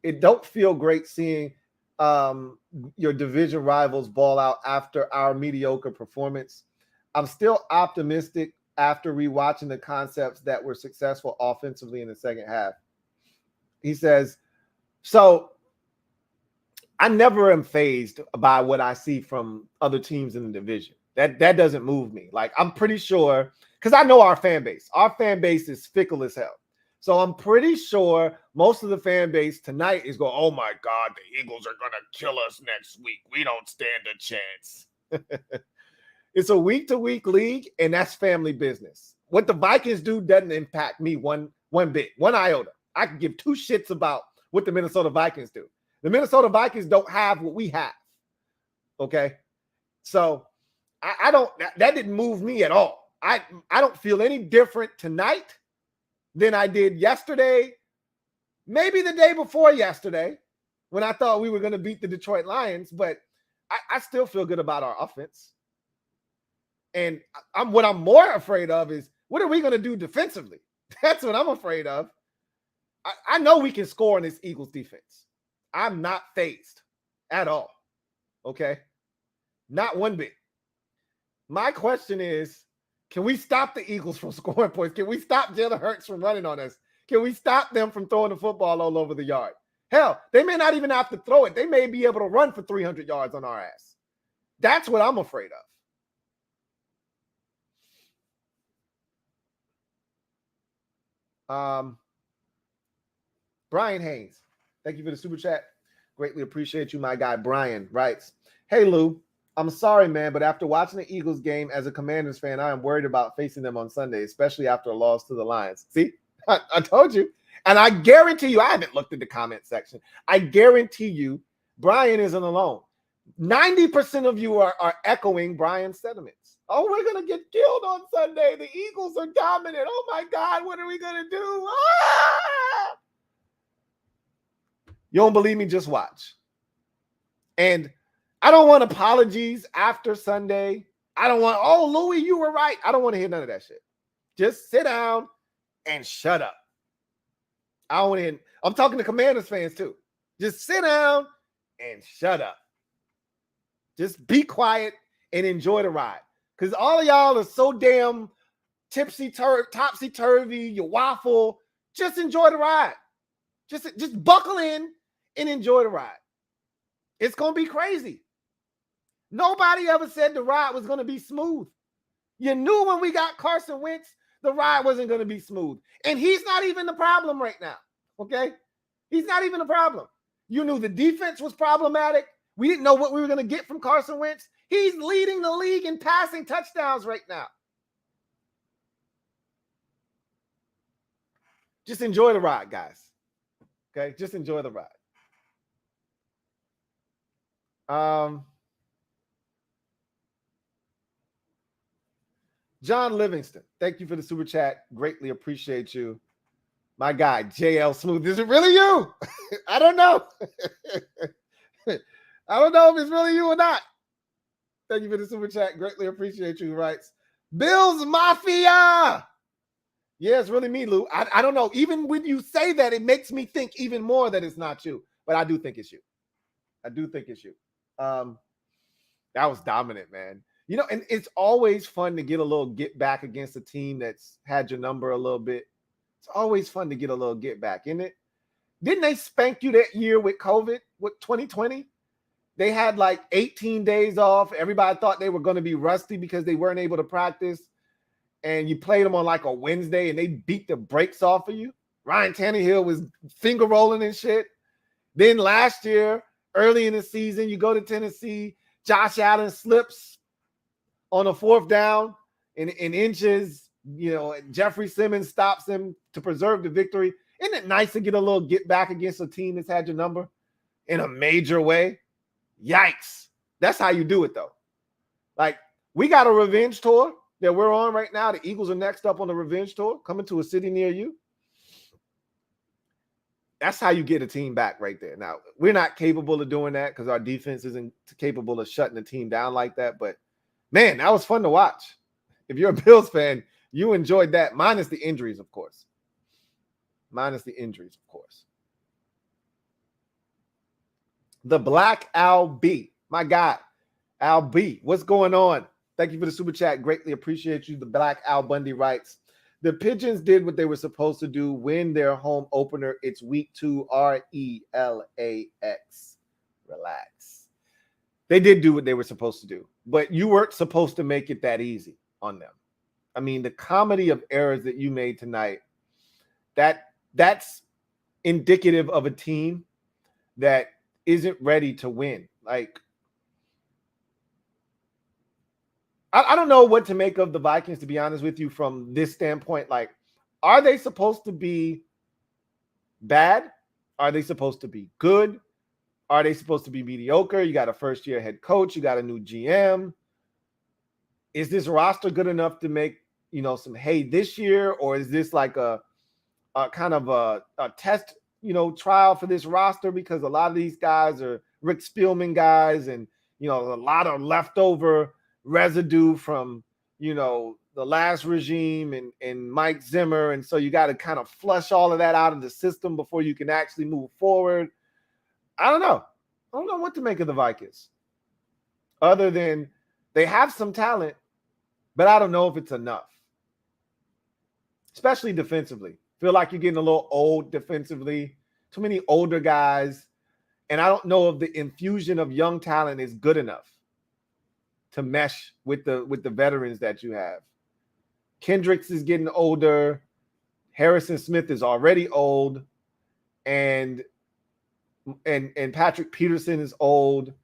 It don't feel great seeing your division rivals ball out after our mediocre performance. I'm still optimistic after rewatching the concepts that were successful offensively in the second half. He says, so I never am fazed by what I see from other teams in the division. That doesn't move me. Like, I'm pretty sure, because I know our fan base. Our fan base is fickle as hell. So I'm pretty sure most of the fan base tonight is going, oh my God, the Eagles are going to kill us next week. We don't stand a chance. It's a week-to-week league, and that's family business. What the Vikings do doesn't impact me one bit, one iota. I can give two shits about what the Minnesota Vikings do. The Minnesota Vikings don't have what we have. Okay? So I don't, that didn't move me at all. I don't feel any different tonight than I did yesterday, maybe the day before yesterday, when I thought we were going to beat the Detroit Lions, but I still feel good about our offense. And what I'm more afraid of is, what are we going to do defensively? That's what I'm afraid of. I know we can score in this Eagles defense. I'm not fazed at all. Okay? Not one bit. My question is, can we stop the Eagles from scoring points? Can we stop Jalen Hurts from running on us? Can we stop them from throwing the football all over the yard? Hell, they may not even have to throw it. They may be able to run for 300 yards on our ass. That's what I'm afraid of. Brian Haynes, thank you for the super chat. Greatly appreciate you, my guy. Brian writes, hey, Lou, I'm sorry, man, but after watching the Eagles game as a Commanders fan, I am worried about facing them on Sunday, especially after a loss to the Lions. See, I told you. And I guarantee you, I haven't looked at the comment section. I guarantee you, Brian isn't alone. 90% of you are echoing Brian's sentiments. Oh, we're going to get killed on Sunday. The Eagles are dominant. Oh, my God, what are we going to do? Ah! You don't believe me? Just watch. And I don't want apologies after Sunday. I don't want, oh, Louie, you were right. I don't want to hear none of that shit. Just sit down and shut up. I don't want to hear, I'm talking to Commanders fans too. Just sit down and shut up. Just be quiet and enjoy the ride. Because all of y'all are so damn topsy-turvy, you waffle. Just enjoy the ride. Just buckle in and enjoy the ride. It's going to be crazy. Nobody ever said the ride was going to be smooth. You knew when we got Carson Wentz, the ride wasn't going to be smooth. And he's not even the problem right now, okay? He's not even the problem. You knew the defense was problematic. We didn't know what we were going to get from Carson Wentz. He's leading the league in passing touchdowns right now. Just enjoy the ride, guys. Okay, just enjoy the ride. John Livingston, thank you for the super chat. Greatly appreciate you. My guy, JL Smooth. Is it really you? I don't know. I don't know if it's really you or not. Thank you for the super chat. Greatly appreciate you. Writes, Bills Mafia. Yeah, it's really me, Lou. I don't know. Even when you say that, it makes me think even more that it's not you. But I do think it's you. I do think it's you. That was dominant, man. You know, and it's always fun to get a little get back against a team that's had your number a little bit. It's always fun to get a little get back, isn't it? Didn't they spank you that year with COVID, with 2020? They had like 18 days off. Everybody thought they were going to be rusty because they weren't able to practice. And you played them on like a Wednesday and they beat the brakes off of you. Ryan Tannehill was finger rolling and shit. Then last year, early in the season, you go to Tennessee. Josh Allen slips on a 4th down in inches. You know, Jeffrey Simmons stops him to preserve the victory. Isn't it nice to get a little get back against a team that's had your number in a major way? Yikes. That's how you do it, though. Like, we got a revenge tour that we're on right now. The Eagles are next up on the revenge tour, coming to a city near you. That's how you get a team back right there. Now, we're not capable of doing that because our defense isn't capable of shutting the team down like that. But, man, that was fun to watch. If you're a Bills fan, you enjoyed that, minus the injuries, of course. Minus the injuries, of course. The Black Al B. My God, Al B. What's going on? Thank you for the super chat. Greatly appreciate you. The Black Al Bundy writes, the Pigeons did what they were supposed to do, win their home opener. It's week 2, RELAX. Relax. They did do what they were supposed to do, but you weren't supposed to make it that easy on them. I mean, the comedy of errors that you made tonight, that's indicative of a team that isn't ready to win. Like, I don't know what to make of the Vikings, to be honest with you, from this standpoint. Like, are they supposed to be bad? Are they supposed to be good? Are they supposed to be mediocre? You got a first-year head coach. You got a new GM. Is this roster good enough to make, you know, some hay this year? Or is this like a kind of a test, you know, trial for this roster? Because a lot of these guys are Rick Spielman guys and, you know, a lot of leftover residue from, you know, the last regime and Mike Zimmer. And so you got to kind of flush all of that out of the system before you can actually move forward. I don't know. I don't know what to make of the Vikings, other than they have some talent, but I don't know if it's enough, especially defensively. Feel like you're getting a little old defensively, too many older guys. And I don't know if the infusion of young talent is good enough to mesh with the veterans that you have. Kendricks is getting older. Harrison Smith is already old. And Patrick Peterson is old.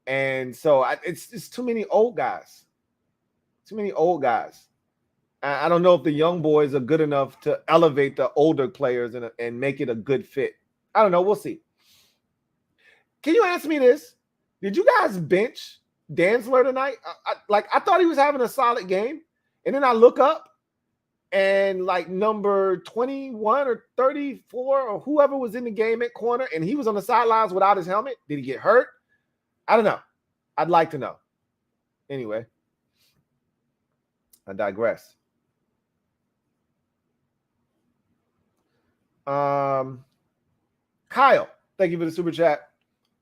And so it's too many old guys. Too many old guys. I don't know if the young boys are good enough to elevate the older players and make it a good fit. I don't know. We'll see. Can you answer me this? Did you guys bench Dantzler tonight? I thought he was having a solid game. And then I look up and like number 21 or 34 or whoever was in the game at corner, and he was on the sidelines without his helmet. Did he get hurt? I don't know. I'd like to know. Anyway, I digress. Kyle, thank you for the super chat.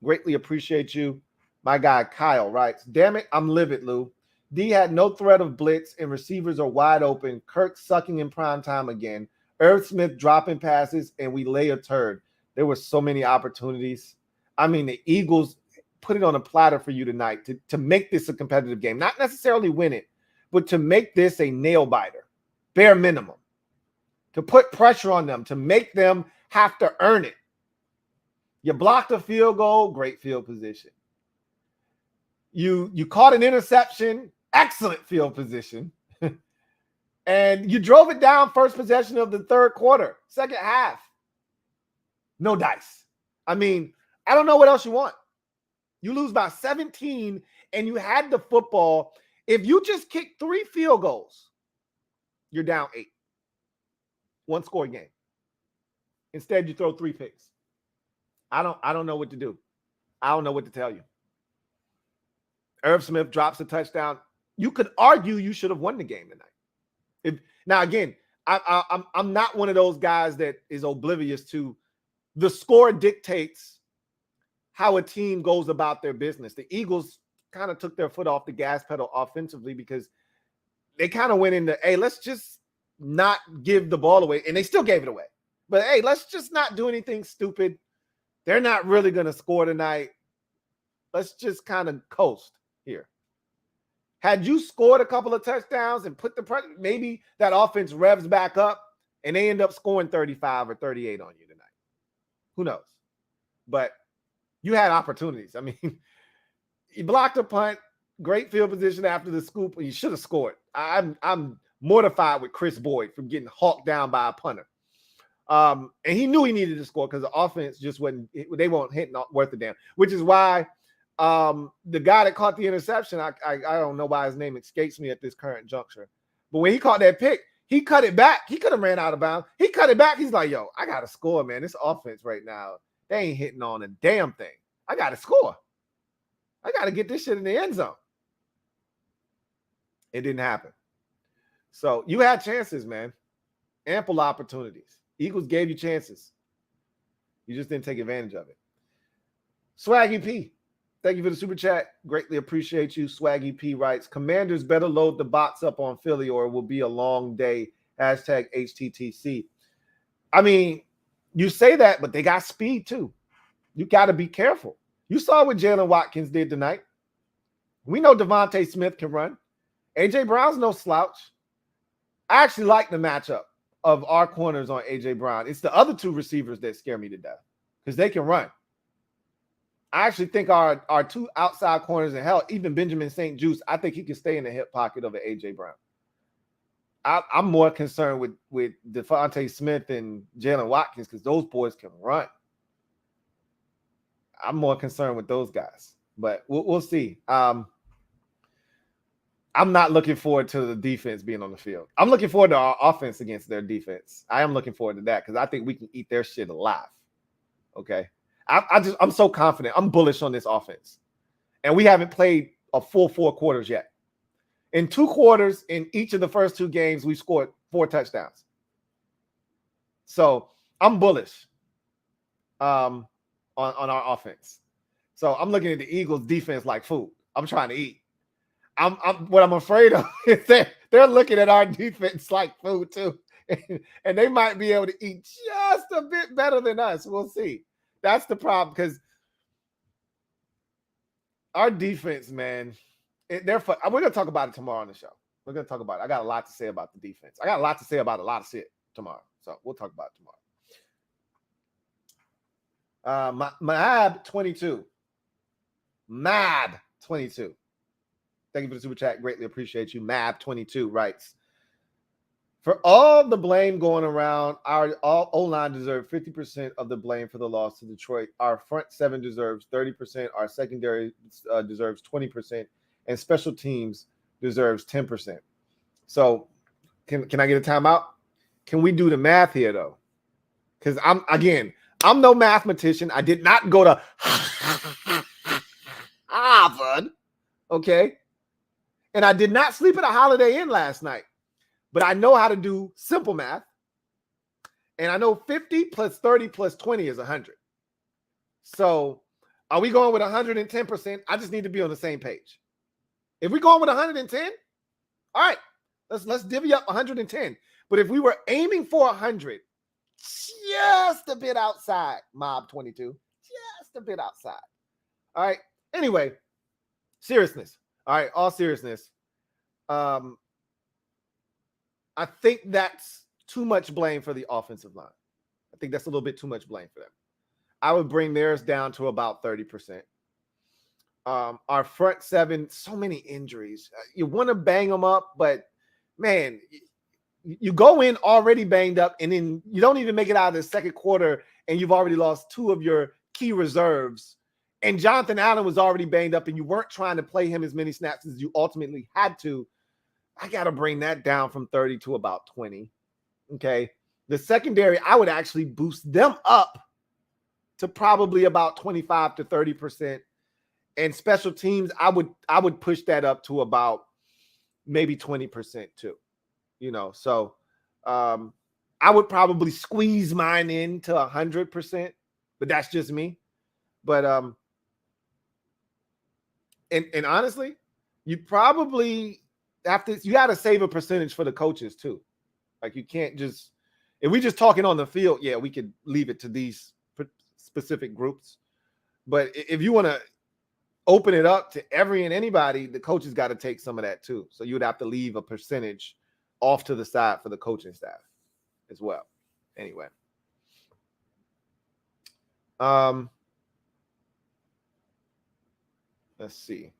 Greatly appreciate you. My guy Kyle writes, damn it, I'm livid, Lou. D had no threat of blitz and receivers are wide open. Kirk sucking in prime time again. Irv Smith dropping passes and we lay a turd. There were so many opportunities. I mean, the Eagles put it on a platter for you tonight to make this a competitive game. Not necessarily win it, but to make this a nail biter, bare minimum. To put pressure on them, to make them have to earn it. You blocked a field goal, great field position. You caught an interception, excellent field position, and you drove it down first possession of the third quarter, second half. No dice. I mean, I don't know what else you want. You lose by 17 and you had the football. If you just kick 3 field goals, you're down 8. One score game. Instead, you throw 3 picks. I don't know what to do. I don't know what to tell you. Irv Smith drops a touchdown. You could argue you should have won the game tonight. Now, again, I'm not one of those guys that is oblivious to the score dictates how a team goes about their business. The Eagles kind of took their foot off the gas pedal offensively because they kind of went into, hey, let's just not give the ball away. And they still gave it away. But, hey, let's just not do anything stupid. They're not really going to score tonight. Let's just kind of coast here. Had you scored a couple of touchdowns and put the pressure, maybe that offense revs back up and they end up scoring 35 or 38 on you tonight. Who knows? But you had opportunities. I mean, you blocked a punt, great field position after the scoop, and you should have scored. I'm mortified with Chris Boyd from getting hawked down by a punter. And he knew he needed to score because the offense just wasn't, they weren't hitting worth a damn, which is why the guy that caught the interception, I don't know why his name escapes me at this current juncture. But when he caught that pick, he cut it back. He could have ran out of bounds. He cut it back. He's like, yo, I got to score, man. This offense right now, they ain't hitting on a damn thing. I got to score. I got to get this shit in the end zone. It didn't happen. So you had chances, man. Ample opportunities. Eagles gave you chances. You just didn't take advantage of it. Swaggy P, thank you for the super chat. Greatly appreciate you. Swaggy P writes, Commanders better load the box up on Philly or it will be a long day. Hashtag HTTC. I mean, you say that, but they got speed too. You got to be careful. You saw what Jalen Watkins did tonight. We know Devontae Smith can run. A.J. Brown's no slouch. I actually like the matchup of our corners on A.J. Brown. It's the other 2 receivers that scare me to death because they can run. I actually think our 2 outside corners, and hell, even Benjamin St. Juste, I think he can stay in the hip pocket of an A.J. Brown. I'm more concerned with Devontae Smith and Jalen Watkins because those boys can run. I'm more concerned with those guys, but we'll see. I'm not looking forward to the defense being on the field. I'm looking forward to our offense against their defense. I am looking forward to that because I think we can eat their shit alive. Okay. I'm so confident. I'm bullish on this offense. And we haven't played a full 4 quarters yet. In 2 quarters, in each of the first 2 games, we scored 4 touchdowns. So I'm bullish on our offense. So I'm looking at the Eagles defense like food. I'm trying to eat. What I'm afraid of is they're looking at our defense like food too. And they might be able to eat just a bit better than us. We'll see. That's the problem because our defense, man, we're going to talk about it tomorrow on the show. We're going to talk about it. I got a lot to say about the defense. I got a lot to say about a lot of shit tomorrow. So we'll talk about it tomorrow. Mab 22. Mab 22. Thank you for the super chat. Greatly appreciate you. Mab 22 writes, for all the blame going around, our O-line deserves 50% of the blame for the loss to Detroit. Our front 7 deserves 30%. Our secondary deserves 20%. And special teams deserves 10%. So can I get a timeout? Can we do the math here, though? Because I'm no mathematician. I did not go to Harvard. Okay? And I did not sleep at a Holiday Inn last night. But I know how to do simple math. And I know 50 plus 30 plus 20 is 100. So are we going with 110%? I just need to be on the same page. If we're going with 110, all right, let's divvy up 110. But if we were aiming for 100, just a bit outside, Mob 22, just a bit outside. All right. Anyway, seriousness. All right, all seriousness. I think that's too much blame for the offensive line. I think that's a little bit too much blame for them. I would bring theirs down to about 30%. Our front seven, so many injuries. You want to bang them up, but man, you go in already banged up, and then you don't even make it out of the second quarter, and you've already lost two of your key reserves. And Jonathan Allen was already banged up, and you weren't trying to play him as many snaps as you ultimately had to. I got to bring that down from 30 to about 20. Okay. The secondary, I would actually boost them up to probably about 25 to 30%. And special teams, I would push that up to about maybe 20% too. So I would probably squeeze mine into 100%, but that's just me. But and honestly, you probably got to save a percentage for the coaches too. Like, you can't just, if we just talking on the field, yeah, we could leave it to these specific groups. But if you want to open it up to every and anybody, the coaches got to take some of that too. So you would have to leave a percentage off to the side for the coaching staff as well. Anyway. Let's see.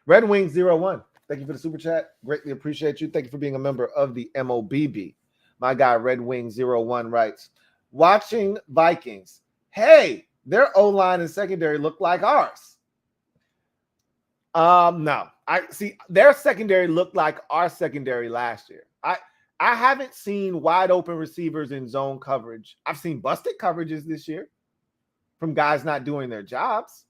Red Wings 01. Thank you for the super chat. Greatly appreciate you. Thank you for being a member of the MOBB. My guy Red Wings 01 writes, watching Vikings. Hey, their O-line and secondary look like ours. No. I see their secondary looked like our secondary last year. I haven't seen wide open receivers in zone coverage. I've seen busted coverages this year from guys not doing their jobs.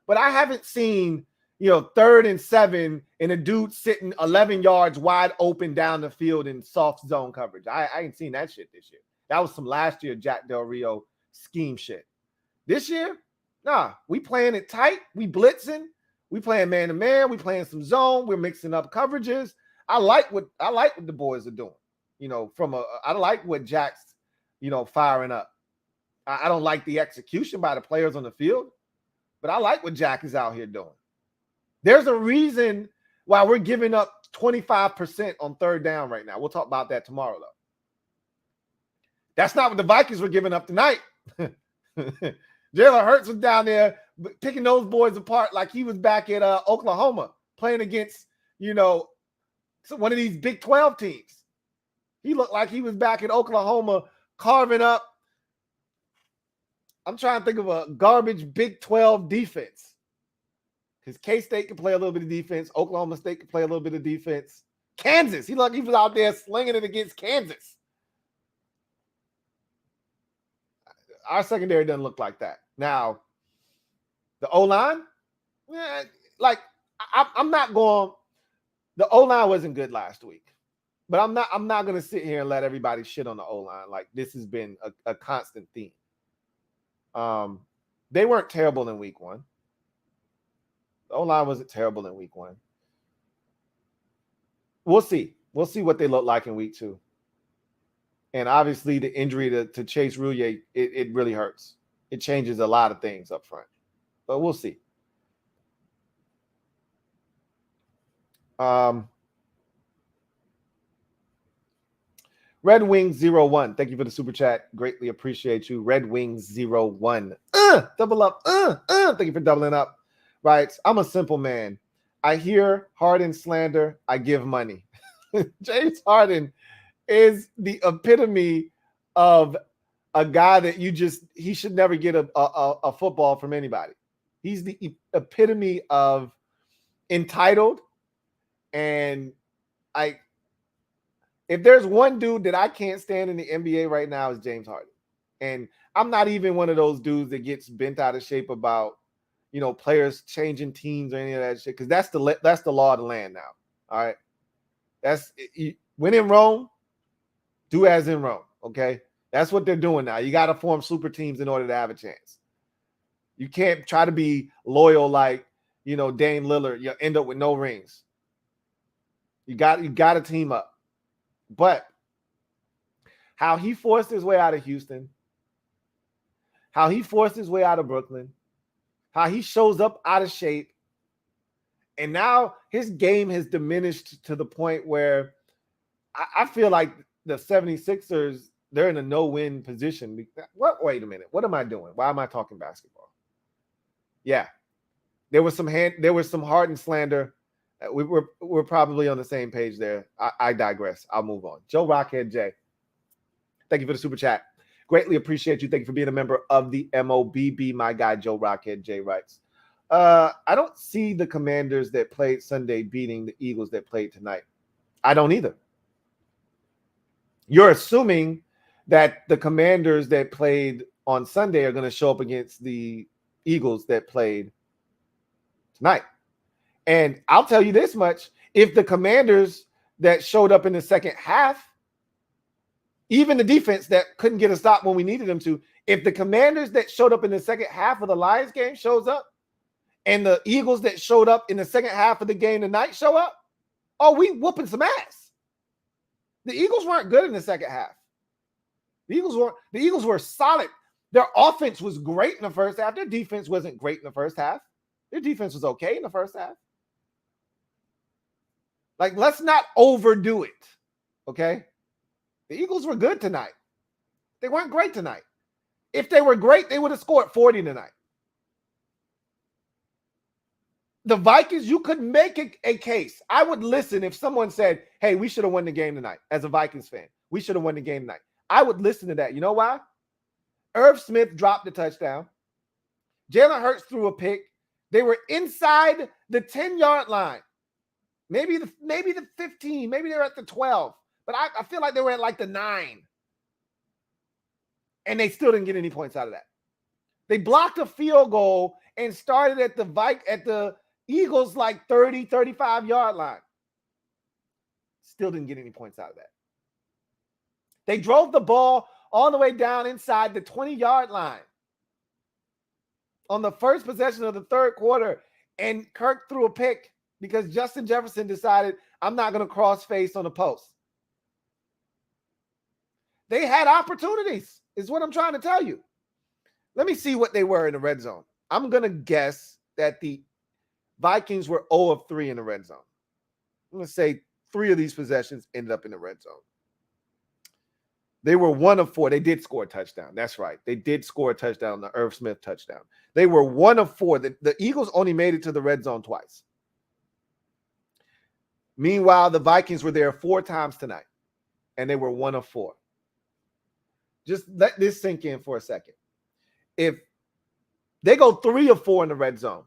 But I haven't seen, 3rd and 7 and a dude sitting 11 yards wide open down the field in soft zone coverage. I ain't seen that shit this year. That was some last year Jack Del Rio scheme shit. This year, nah, we playing it tight. We blitzing. We playing man-to-man. We playing some zone. We're mixing up coverages. I like what the boys are doing. I like what Jack's, firing up. I don't like the execution by the players on the field, but I like what Jack is out here doing. There's a reason why we're giving up 25% on third down right now. We'll talk about that tomorrow, though. That's not what the Vikings were giving up tonight. Jalen Hurts was down there picking those boys apart like he was back at Oklahoma playing against, one of these Big 12 teams. He looked like he was back at Oklahoma carving up. I'm trying to think of a garbage Big 12 defense. Because K-State can play a little bit of defense. Oklahoma State can play a little bit of defense. Kansas. He looked like he was out there slinging it against Kansas. Our secondary doesn't look like that. Now, the O-line, I'm not going. The O-line wasn't good last week. But I'm not going to sit here and let everybody shit on the O-line. Like, this has been a constant theme. They weren't terrible in week 1. The O-line wasn't terrible in week 1. We'll see. We'll see what they look like in week 2. And obviously the injury to Chase Roulier, it really hurts. It changes a lot of things up front. But we'll see. Red Wings 01. Thank you for the super chat. Greatly appreciate you. Red Wings 01. Double up. Thank you for doubling up. Right. I'm a simple man. I hear Harden slander. I give money. James Harden is the epitome of a guy that he should never get a football from anybody. He's the epitome of entitled. And if there's one dude that I can't stand in the NBA right now, is James Harden. And I'm not even one of those dudes that gets bent out of shape about, players changing teams or any of that shit. Because that's the law of the land now. All right. When in Rome, do as in Rome. Okay. That's what they're doing now. You got to form super teams in order to have a chance. You can't try to be loyal like, Dame Lillard. You'll end up with no rings. You got to team up. But how he forced his way out of Houston, how he forced his way out of Brooklyn, how he shows up out of shape, and now his game has diminished to the point where I feel like the 76ers, they're in a no-win position. What? Wait a minute. What am I doing? Why am I talking basketball? Yeah. There was some Harden slander. We're probably on the same page there. I digress. I'll move on. Joe Rockhead J. Thank you for the super chat. Greatly appreciate you. Thank you for being a member of the MOBB. My guy, Joe Rockhead J writes. I don't see the Commanders that played Sunday beating the Eagles that played tonight. I don't either. You're assuming that the Commanders that played on Sunday are going to show up against the Eagles that played tonight. And I'll tell you this much. If the Commanders that showed up in the second half, even the defense that couldn't get a stop when we needed them to, if the Commanders that showed up in the second half of the Lions game shows up, and the Eagles that showed up in the second half of the game tonight show up, oh, we whooping some ass. The Eagles weren't good in the second half. The Eagles were solid. Their offense was great in the first half. Their defense wasn't great in the first half. Their defense was okay in the first half. Like, let's not overdo it, okay? The Eagles were good tonight. They weren't great tonight. If they were great, they would have scored 40 tonight. The Vikings, you could make a case. I would listen if someone said, hey, we should have won the game tonight. As a Vikings fan, we should have won the game tonight. I would listen to that. You know why? Irv Smith dropped the touchdown. Jalen Hurts threw a pick. They were inside the 10-yard line. Maybe the 15. Maybe they were at the 12. But I feel like they were at like the 9. And they still didn't get any points out of that. They blocked a field goal and started at the Eagles like 30, 35-yard line. Still didn't get any points out of that. They drove the ball all the way down inside the 20-yard line on the first possession of the third quarter, and Kirk threw a pick because Justin Jefferson decided, I'm not going to cross face on the post. They had opportunities, is what I'm trying to tell you. Let me see what they were in the red zone. I'm going to guess that the Vikings were 0 of 3 in the red zone. I'm going to say 3 of these possessions ended up in the red zone. They were 1 of 4. They did score a touchdown. That's right. They did score a touchdown, the Irv Smith touchdown. They were 1 of 4. The Eagles only made it to the red zone twice. Meanwhile, the Vikings were there 4 times tonight, and they were 1 of 4. Just let this sink in for a second. If they go 3 of 4 in the red zone,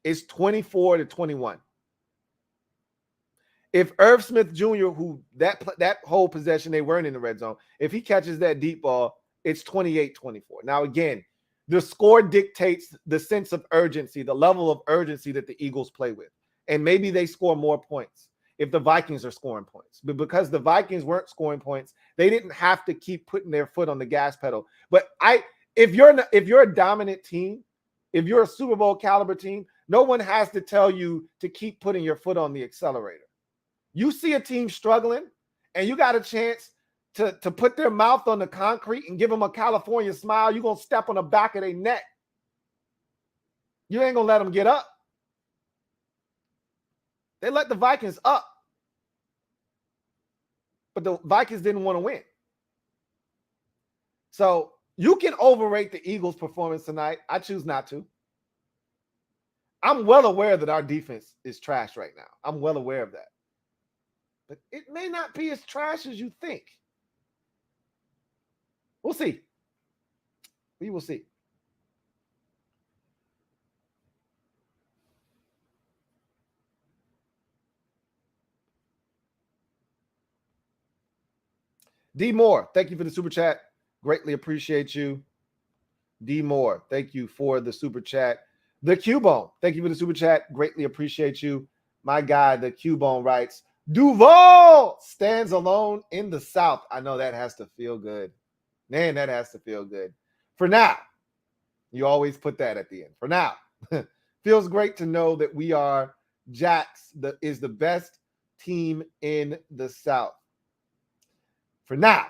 it's 24-21. If Irv Smith Jr., who that whole possession they weren't in the red zone, if he catches that deep ball, it's 28-24. Now, again, the score dictates the sense of urgency, the level of urgency that the Eagles play with. And maybe they score more points if the Vikings are scoring points. But because the Vikings weren't scoring points, they didn't have to keep putting their foot on the gas pedal. But if you're a dominant team, if you're a Super Bowl caliber team, no one has to tell you to keep putting your foot on the accelerator. You see a team struggling, and you got a chance to put their mouth on the concrete and give them a California smile, you're going to step on the back of their neck. You ain't going to let them get up. They let the Vikings up. But the Vikings didn't want to win. So you can overrate the Eagles' performance tonight. I choose not to. I'm well aware that our defense is trash right now. I'm well aware of that. But it may not be as trash as you think. We'll see. We will see. D Moore, thank you for the super chat. Greatly appreciate you. D Moore, thank you for the super chat. The Cubone, thank you for the super chat. Greatly appreciate you. My guy, the Cubone writes, Duval stands alone in the South. I know that has to feel good. Man, that has to feel good. For now, you always put that at the end. For now, feels great to know that we are Jax is the best team in the South. For now,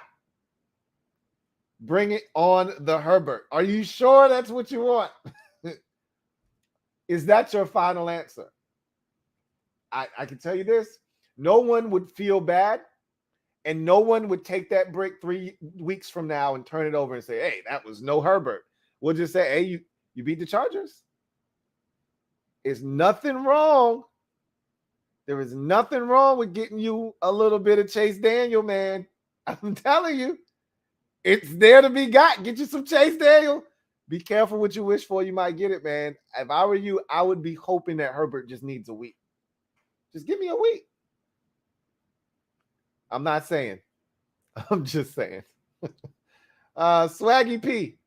bring it on the Herbert. Are you sure that's what you want? Is that your final answer? I can tell you this. No one would feel bad and no one would take that brick 3 weeks from now and turn it over and say, hey, that was no Herbert. We'll just say, hey, you beat the Chargers. There's nothing wrong. There is nothing wrong with getting you a little bit of Chase Daniel, man. I'm telling you, it's there to be got. Get you some Chase Daniel. Be careful what you wish for. You might get it, man. If I were you, I would be hoping that Herbert just needs a week. Just give me a week. I'm not saying. I'm just saying. Swaggy P.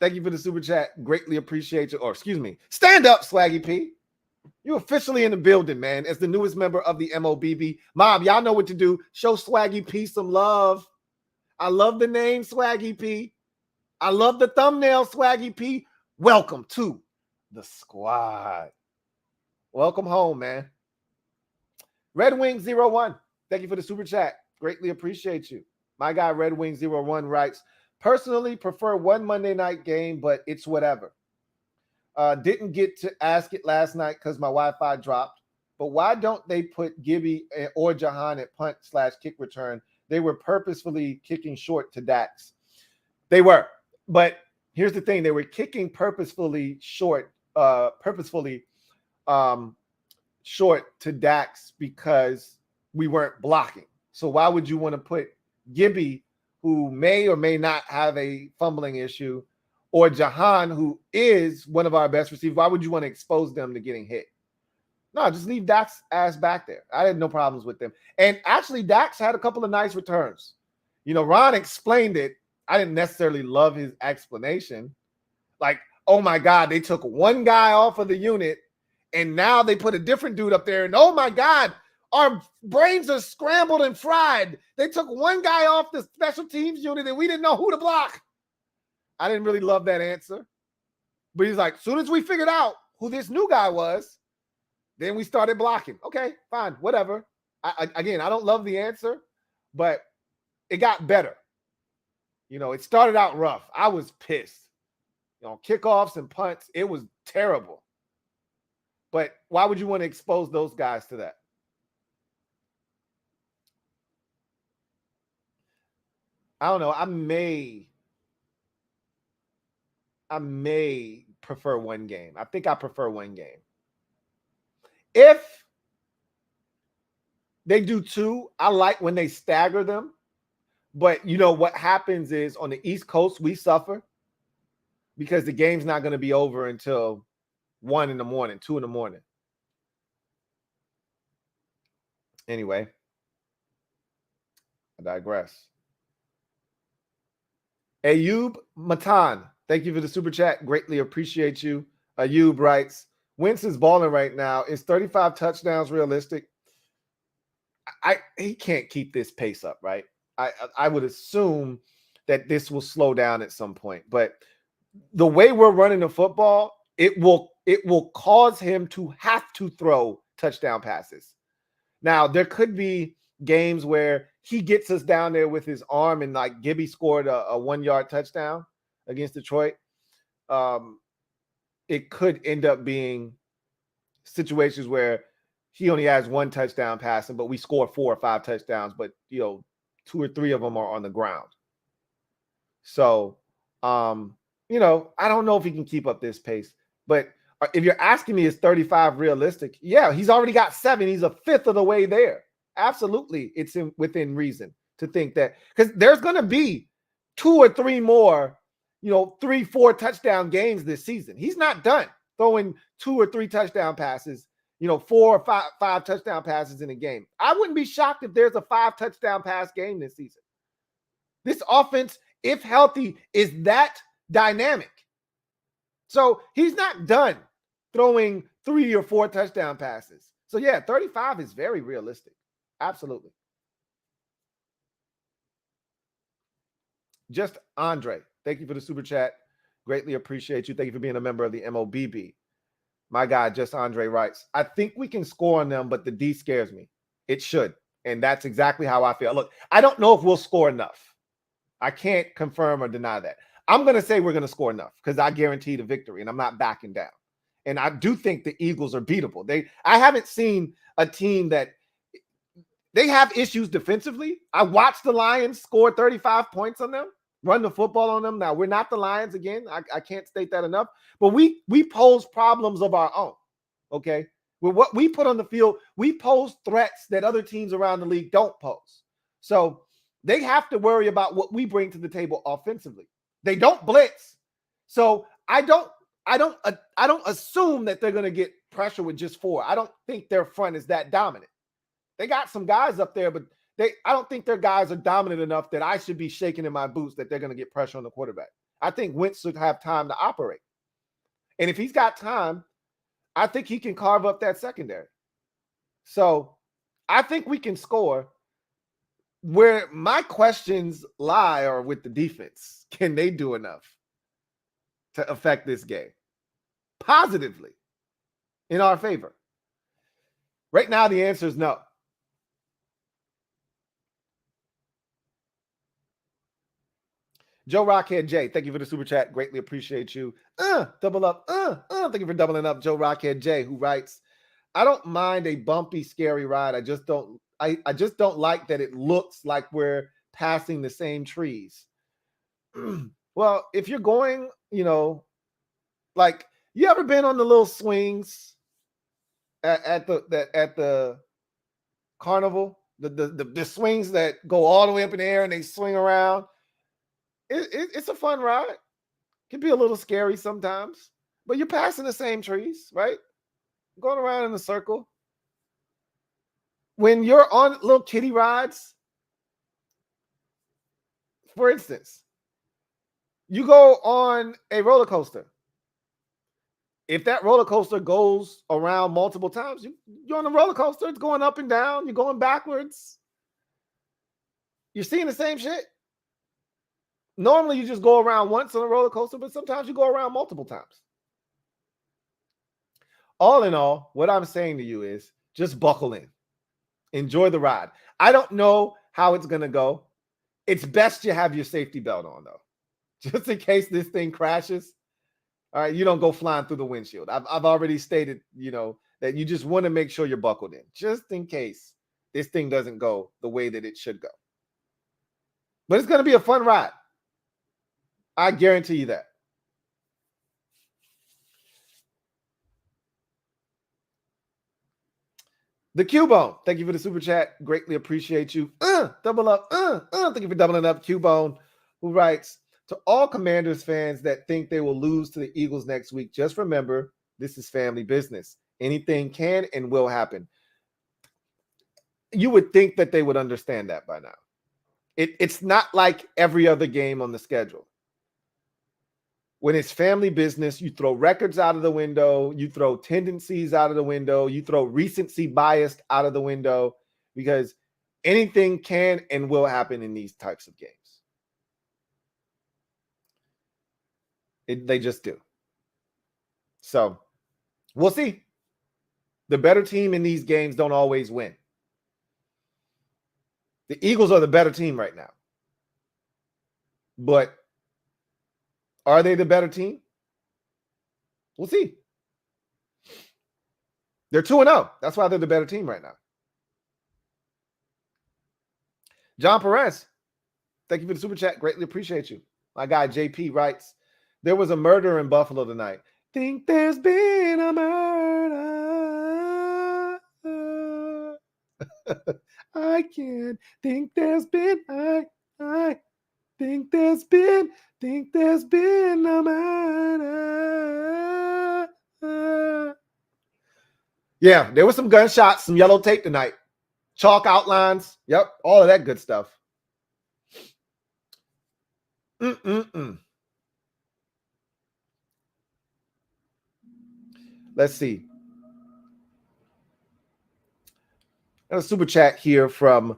Thank you for the super chat. Greatly appreciate you. Or excuse me. Stand up, Swaggy P. You're officially in the building, man. As the newest member of the MOBB. Mob, y'all know what to do. Show Swaggy P some love. I love the name Swaggy P. I love the thumbnail Swaggy P. Welcome to the squad. Welcome home, man. Red Wing 01. Thank you for the super chat. Greatly appreciate you. My guy Red Wing 01 writes, personally prefer one Monday night game, but it's whatever. Didn't get to ask it last night because my Wi-Fi dropped. But why don't they put Gibby or Jahan at punt/kick return? They were purposefully kicking short to Dax. They were. But here's the thing. They were kicking purposefully short to Dax because we weren't blocking. So why would you want to put Gibby, who may or may not have a fumbling issue, or Jahan, who is one of our best receivers? Why would you want to expose them to getting hit? No, just leave Dak's ass back there. I had no problems with them. And actually, Dax had a couple of nice returns. You know, Ron explained it. I didn't necessarily love his explanation. Like, oh my God, they took one guy off of the unit, and now they put a different dude up there. And oh my God, our brains are scrambled and fried. They took one guy off the special teams unit, and we didn't know who to block. I didn't really love that answer. But he's like, as soon as we figured out who this new guy was, then we started blocking. Okay, fine, whatever. Again, I don't love the answer, but it got better. You know, it started out rough. I was pissed. You know, kickoffs and punts, it was terrible. But why would you want to expose those guys to that? I don't know. I may prefer one game. I think I prefer one game. If they do two, I like when they stagger them. But you know what happens is on the East Coast, we suffer because the game's not going to be over until 1 in the morning, 2 in the morning. Anyway, I digress. Ayub Matan, thank you for the super chat. Greatly appreciate you. Ayub writes, Wentz is balling right now. Is 35 touchdowns realistic? He can't keep this pace up, right? I would assume that this will slow down at some point. But the way we're running the football, it will cause him to have to throw touchdown passes. Now, there could be games where he gets us down there with his arm, and like Gibby scored a 1-yard touchdown against Detroit. It could end up being situations where he only has 1 touchdown passing, but we score 4 or 5 touchdowns, but 2 or 3 of them are on the ground. So, I don't know if he can keep up this pace, but if you're asking me, is 35 realistic? Yeah, he's already got 7. He's a fifth of the way there. Absolutely. It's within reason to think that, because there's going to be 2 or 3 more, 3-4 touchdown games this season. He's not done throwing 2 or 3 touchdown passes, 4 or 5 touchdown passes in a game. I wouldn't be shocked if there's a 5 touchdown pass game this season. This offense, if healthy, is that dynamic. So he's not done throwing 3 or 4 touchdown passes. So yeah, 35 is very realistic. Absolutely. Just Andre, thank you for the super chat. Greatly appreciate you. Thank you for being a member of the MOBB. My guy, Just Andre writes, I think we can score on them, but the D scares me. It should. And that's exactly how I feel. Look, I don't know if we'll score enough. I can't confirm or deny that. I'm going to say we're going to score enough because I guarantee the victory, and I'm not backing down. And I do think the Eagles are beatable. I haven't seen a team that They have issues defensively. I watched the Lions score 35 points on them, run the football on them. Now, we're not the Lions again. I can't state that enough. But we pose problems of our own, okay? With what we put on the field, we pose threats that other teams around the league don't pose. So they have to worry about what we bring to the table offensively. They don't blitz. So I don't assume that they're going to get pressure with just 4. I don't think their front is that dominant. They got some guys up there, but I don't think their guys are dominant enough that I should be shaking in my boots that they're going to get pressure on the quarterback. I think Wentz should have time to operate. And if he's got time, I think he can carve up that secondary. So I think we can score. Where my questions lie are with the defense. Can they do enough to affect this game positively in our favor? Right now, the answer is no. Joe Rockhead J, thank you for the super chat. Greatly appreciate you. Double up. Thank you for doubling up, Joe Rockhead J, who writes, I don't mind a bumpy, scary ride. I just don't like that it looks like we're passing the same trees. Well, if you're going, like, you ever been on the little swings at the carnival? The swings that go all the way up in the air and they swing around. It's a fun ride. It can be a little scary sometimes, but you're passing the same trees, right? Going around in a circle. When you're on little kiddie rides, for instance, you go on a roller coaster. If that roller coaster goes around multiple times, you're on a roller coaster. It's going up and down. You're going backwards. You're seeing the same shit. Normally, you just go around once on a roller coaster, but sometimes you go around multiple times. All in all, what I'm saying to you is just buckle in. Enjoy the ride. I don't know how it's going to go. It's best you have your safety belt on, though, just in case this thing crashes. All right, you don't go flying through the windshield. I've already stated, that you just want to make sure you're buckled in, just in case this thing doesn't go the way that it should go. But it's going to be a fun ride. I guarantee you that. The Cubone, thank you for the super chat. Greatly appreciate you. Double up. Thank you for doubling up, Cubone, who writes, to all Commanders fans that think they will lose to the Eagles next week, just remember, this is family business. Anything can and will happen. You would think that they would understand that by now. It's not like every other game on the schedule. When it's family business, you throw records out of the window, you throw tendencies out of the window, you throw recency bias out of the window, because anything can and will happen in these types of games. They just do. So we'll see. The better team in these games don't always win. The Eagles are the better team right now. But are they the better team? We'll see. They're 2-0. That's why they're the better team right now. John Perez, thank you for the super chat. Greatly appreciate you. My guy JP writes, there was a murder in Buffalo tonight. Think there's been a murder. I can't think there's been. I think there's been a murder. Yeah, there was some gunshots, some yellow tape tonight. Chalk outlines. Yep, all of that good stuff. Let's see. A super chat here from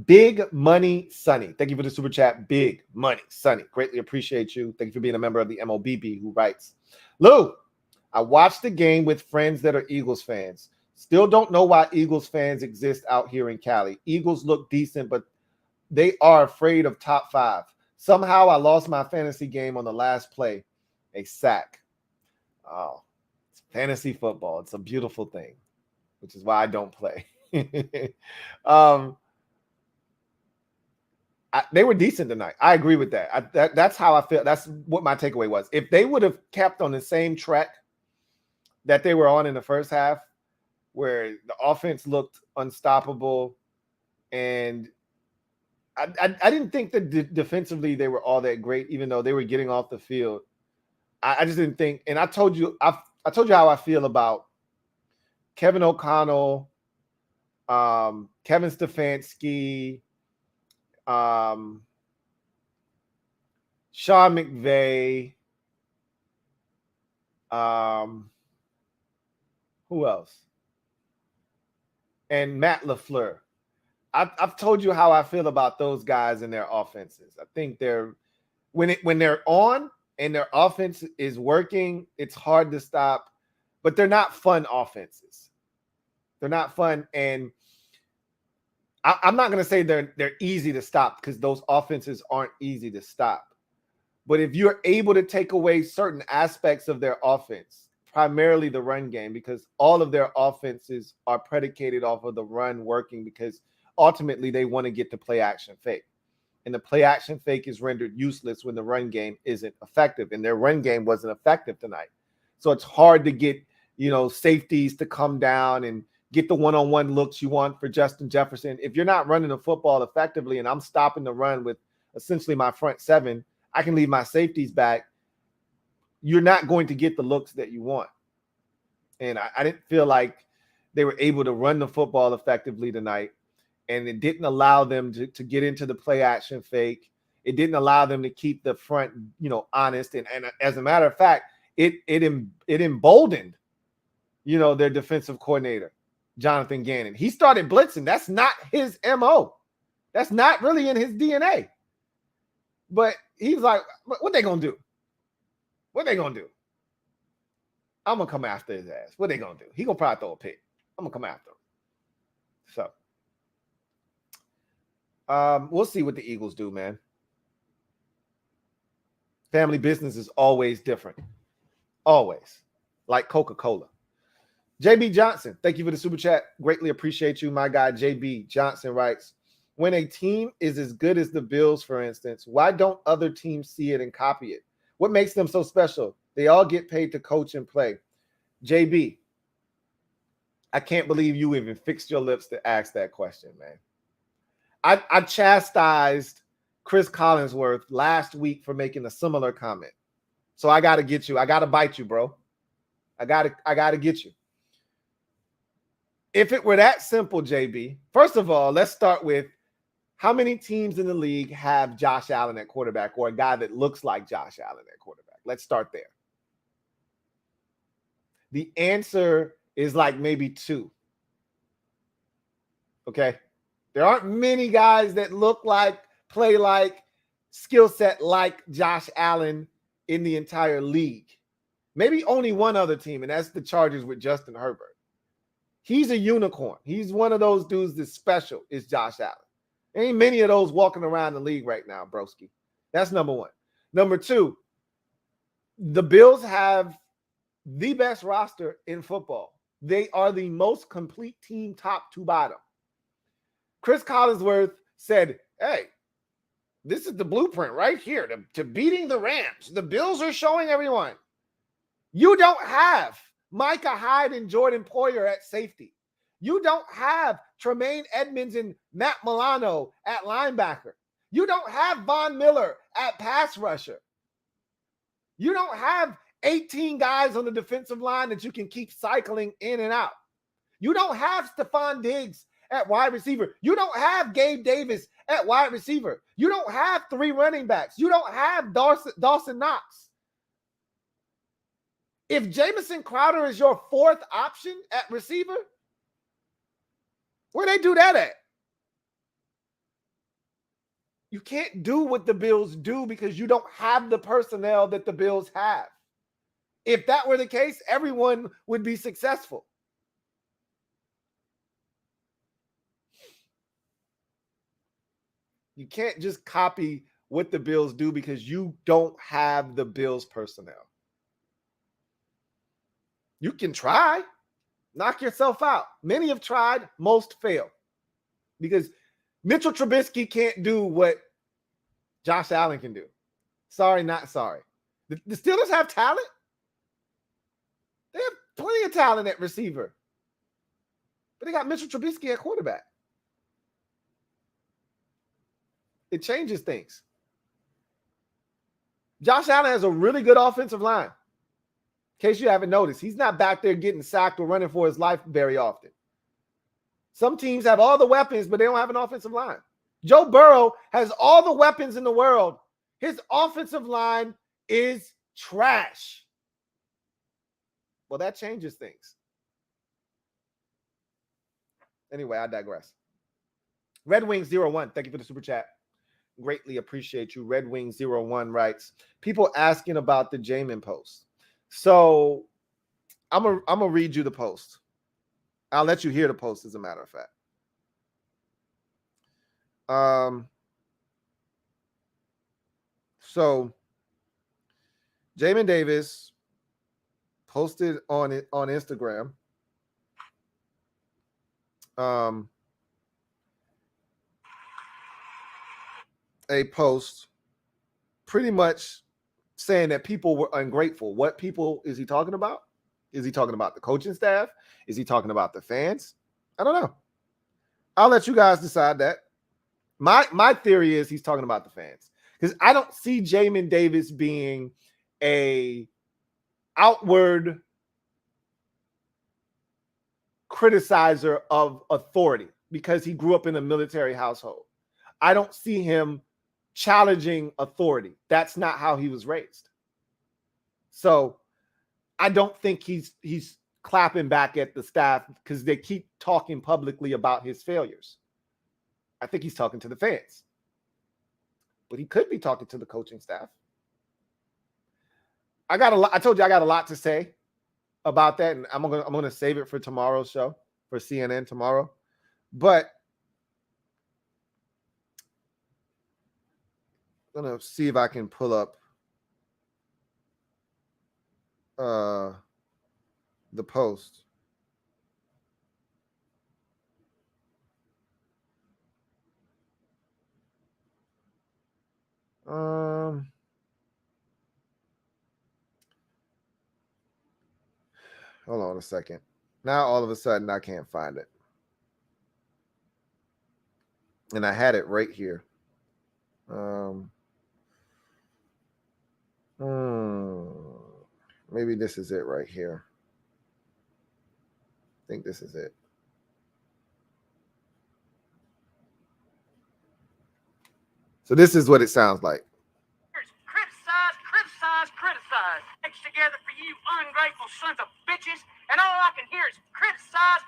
Big Money Sunny. Thank you for the super chat, Big Money Sunny. Greatly appreciate you. Thank you for being a member of the MOBB, who writes, Lou, I watched the game with friends that are Eagles fans. Still don't know why Eagles fans exist out here in Cali. Eagles look decent, but they are afraid of top 5. Somehow I lost my fantasy game on the last play. A sack. Oh, it's fantasy football. It's a beautiful thing, which is why I don't play. um, they were decent tonight. I agree with that. That's how I feel. That's what my takeaway was. If they would have kept on the same track that they were on in the first half, where the offense looked unstoppable, and I didn't think that defensively they were all that great, even though they were getting off the field. I just didn't think. And I told you how I feel about Kevin O'Connell, Kevin Stefanski, Sean McVay, who else? And Matt LaFleur. I've told you how I feel about those guys and their offenses. I think they're when they're on and their offense is working, it's hard to stop, but they're not fun offenses. They're not fun, and I'm not going to say they're easy to stop, because those offenses aren't easy to stop. But if you're able to take away certain aspects of their offense, primarily the run game, because all of their offenses are predicated off of the run working, because ultimately they want to get the play action fake. And the play action fake is rendered useless when the run game isn't effective. And their run game wasn't effective tonight. So it's hard to get, safeties to come down and get the one-on-one looks you want for Justin Jefferson. If you're not running the football effectively and I'm stopping the run with essentially my front seven, I can leave my safeties back. You're not going to get the looks that you want. And I didn't feel like they were able to run the football effectively tonight. And it didn't allow them to get into the play action fake. It didn't allow them to keep the front, honest. And as a matter of fact, it emboldened, their defensive coordinator, Jonathan Gannon. He started blitzing. That's not his MO. That's not really in his DNA. But he's like, what they gonna do? What they gonna do? I'm gonna come after his ass. What they gonna do? He gonna probably throw a pick. I'm gonna come after him. So we'll see what the Eagles do, man. Family business is always different. Always. Like Coca-Cola. JB Johnson, thank you for the super chat. Greatly appreciate you. My guy JB Johnson writes, when a team is as good as the Bills, for instance, why don't other teams see it and copy it? What makes them so special? They all get paid to coach and play. JB, I can't believe you even fixed your lips to ask that question, man. I chastised Chris Collinsworth last week for making a similar comment. So I got to get you. I got to bite you, bro. I got to get you. If it were that simple, JB, first of all, let's start with how many teams in the league have Josh Allen at quarterback, or a guy that looks like Josh Allen at quarterback? Let's start there. The answer is like maybe 2. Okay? There aren't many guys that look like, play like, skill set like Josh Allen in the entire league. Maybe only one other team, and that's the Chargers with Justin Herbert. He's a unicorn. He's one of those dudes that's special, is Josh Allen. There ain't many of those walking around the league right now, broski. That's number 1. Number 2, the Bills have the best roster in football. They are the most complete team, top to bottom. Chris Collinsworth said, hey, this is the blueprint right here to beating the Rams. The Bills are showing everyone. You don't have Micah Hyde and Jordan Poyer at safety. You don't have Tremaine Edmonds and Matt Milano at linebacker. You don't have Von Miller at pass rusher. You don't have 18 guys on the defensive line that you can keep cycling in and out. You don't have Stephon Diggs at wide receiver. You don't have Gabe Davis at wide receiver. You don't have 3 running backs. You don't have Dawson Knox. If Jamison Crowder is your 4th option at receiver, where they do that at? You can't do what the Bills do because you don't have the personnel that the Bills have. If that were the case, everyone would be successful. You can't just copy what the Bills do because you don't have the Bills personnel. You can try. Knock yourself out. Many have tried, most fail. Because Mitchell Trubisky can't do what Josh Allen can do. Sorry, not sorry. The Steelers have talent. They have plenty of talent at receiver. But they got Mitchell Trubisky at quarterback. It changes things. Josh Allen has a really good offensive line. In case you haven't noticed, he's not back there getting sacked or running for his life very often. Some teams have all the weapons, but they don't have an offensive line. Joe Burrow has all the weapons in the world. His offensive line is trash. Well, that changes things. Anyway, I digress. Red Wings 01, thank you for the super chat. Greatly appreciate you. Red Wings 01 writes, people asking about the Jamin post. So I'm gonna read you the post. I'll let you hear the post, as a matter of fact. So Jamin Davis posted on Instagram. A post pretty much saying that people were ungrateful. What people is he talking about? Is he talking about the coaching staff? Is he talking about the fans? I don't know. I'll let you guys decide that. My theory is he's talking about the fans, because I don't see Jamin Davis being a outward criticizer of authority because he grew up in a military household. I don't see him challenging authority. That's not how he was raised. So I don't think he's clapping back at the staff because they keep talking publicly about his failures. I think he's talking to the fans. But he could be talking to the coaching staff. I told you I got a lot to say about that, and I'm gonna save it for tomorrow's show, for CNN tomorrow. But I'm gonna see if I can pull up the post. Hold on a second. Now all of a sudden I can't find it. And I had it right here. Maybe this is it right here. I think this is it. So this is what it sounds like. Criticize. It's together for you ungrateful sons of bitches, and all I can hear is criticize.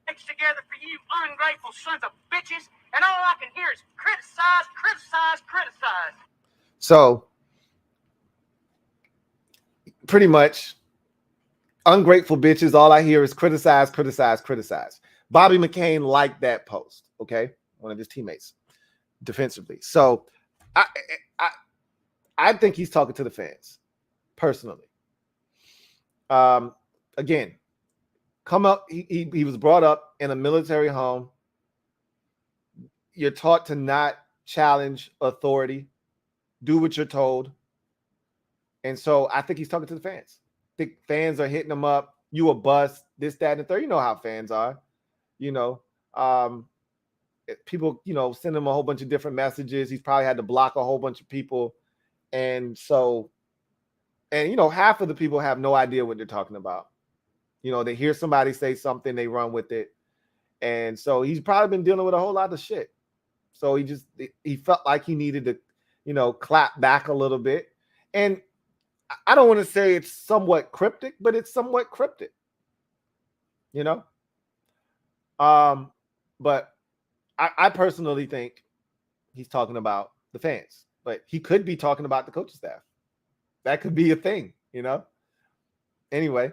It's together for you ungrateful sons of bitches, and all I can hear is criticize. So pretty much ungrateful bitches, all I hear is criticize. Bobby McCain liked that post, okay? One of his teammates defensively. So I think he's talking to the fans personally. Again, come up. He was brought up in a military home. You're taught to not challenge authority, do what you're told. And so I think he's talking to the fans. I think fans are hitting him up. You a bust, this, that, and the third. You know how fans are. People, send him a whole bunch of different messages. He's probably had to block a whole bunch of people. And so, half of the people have no idea what they're talking about. They hear somebody say something, they run with it. And so he's probably been dealing with a whole lot of shit. So he felt like he needed to, clap back a little bit. And I don't want to say it's somewhat cryptic, but it's somewhat cryptic, But I personally think he's talking about the fans. But he could be talking about the coaching staff. That could be a thing, Anyway,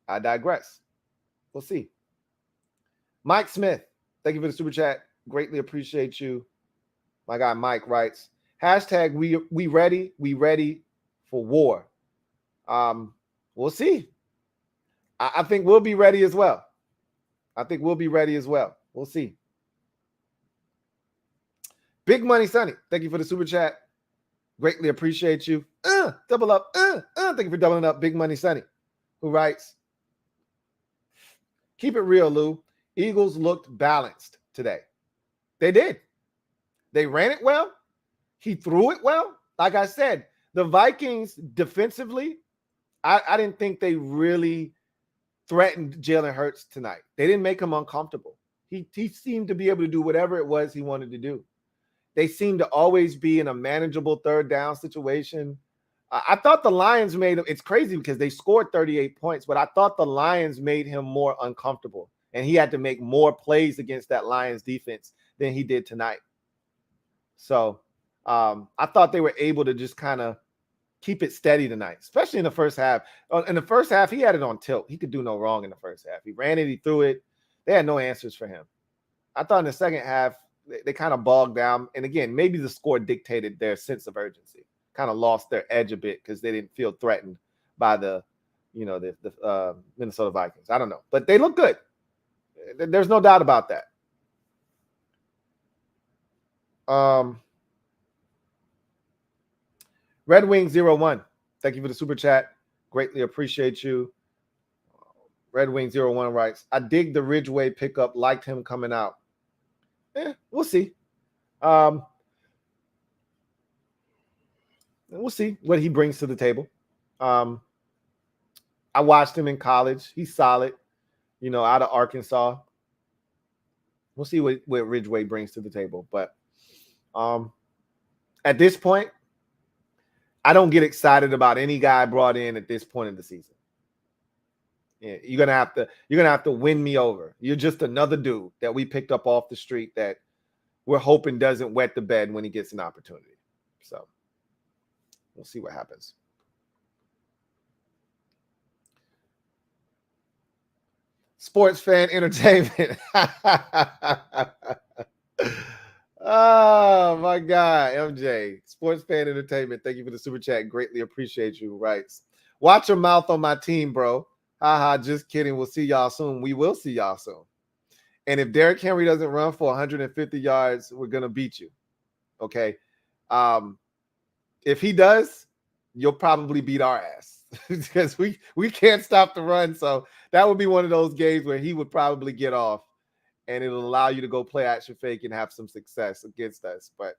I digress. We'll see. Mike Smith, thank you for the super chat. Greatly appreciate you. My guy Mike writes, hashtag we ready for war. We'll see. I think we'll be ready as well. We'll see. Big Money Sonny, thank you for the super chat. Greatly appreciate you. Double up. Thank you for doubling up. Big Money Sonny, who writes, keep it real, Lou. Eagles looked balanced today. They did. They ran it well. He threw it well. Like I said, the Vikings defensively, I didn't think they really threatened Jalen Hurts tonight. They didn't make him uncomfortable. He seemed to be able to do whatever it was he wanted to do. They seem to always be in a manageable third down situation. I thought the Lions made him, it's crazy because they scored 38 points, but I thought the Lions made him more uncomfortable, and he had to make more plays against that Lions defense than he did tonight. So I thought they were able to just kind of keep it steady tonight, especially in the first half. In the first half, he had it on tilt. He could do no wrong in the first half. He ran it, he threw it. They had no answers for him. I thought in the second half, they kind of bogged down. And again, maybe the score dictated their sense of urgency, kind of lost their edge a bit because they didn't feel threatened by the Minnesota Vikings. I don't know, but they look good. There's no doubt about that. Red Wing 01, thank you for the super chat. Greatly appreciate you. Red Wing 01 writes, I dig the Ridgeway pickup, liked him coming out. We'll see. We'll see what he brings to the table. I watched him in college. He's solid, out of Arkansas. We'll see what Ridgeway brings to the table. But at this point, I don't get excited about any guy brought in at this point in the season. Yeah, you're gonna have to win me over. You're just another dude that we picked up off the street that we're hoping doesn't wet the bed when he gets an opportunity. So we'll see what happens. Sports Fan Entertainment. Oh my God, MJ. Sports Fan Entertainment. Thank you for the super chat. Greatly appreciate you. Writes, watch your mouth on my team, bro. Haha, just kidding. We'll see y'all soon. We will see y'all soon. And if Derrick Henry doesn't run for 150 yards, we're going to beat you. Okay? If he does, you'll probably beat our ass because we can't stop the run. So that would be one of those games where he would probably get off, and it'll allow you to go play action fake and have some success against us. But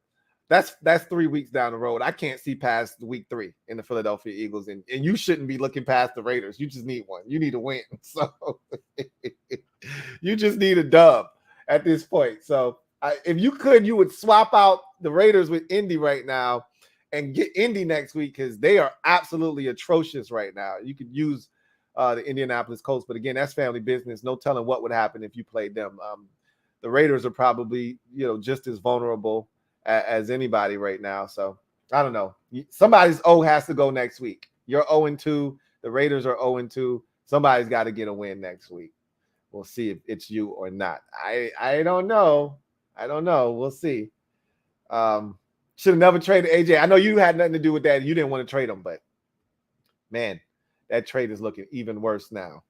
that's 3 weeks down the road. I can't see past week 3 in the Philadelphia Eagles, and you shouldn't be looking past the Raiders. You just need one. You need a win. So you just need a dub at this point. So if you could, you would swap out the Raiders with Indy right now and get Indy next week because they are absolutely atrocious right now. You could use the Indianapolis Colts, but again, that's family business. No telling what would happen if you played them. The Raiders are probably just as vulnerable as anybody right now. So I don't know. Somebody's has to go next week. You're 0-2. The Raiders are 0-2. Somebody's got to get a win next week. We'll see if it's you or not. I don't know. We'll see. Should have never traded AJ. I know you had nothing to do with that. You didn't want to trade him, but man, that trade is looking even worse now.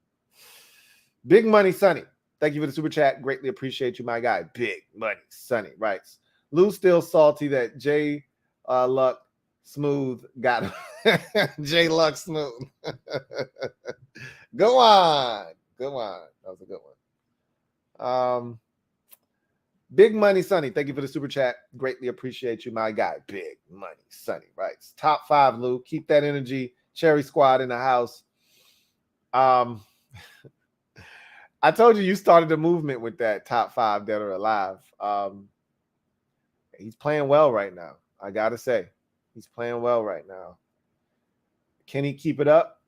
Big Money Sonny, thank you for the super chat. Greatly appreciate you, my guy. Big Money Sonny writes, Lou's still salty that Jay Luck Smooth got him. Jay Luck Smooth. Go on. That was a good one. Big Money Sonny, thank you for the super chat. Greatly appreciate you, my guy. Big Money Sonny writes, top 5, Lou. Keep that energy. Cherry Squad in the house. I told you started a movement with that top 5 that are alive. He's playing well right now. I got to say, he's playing well right now. Can he keep it up?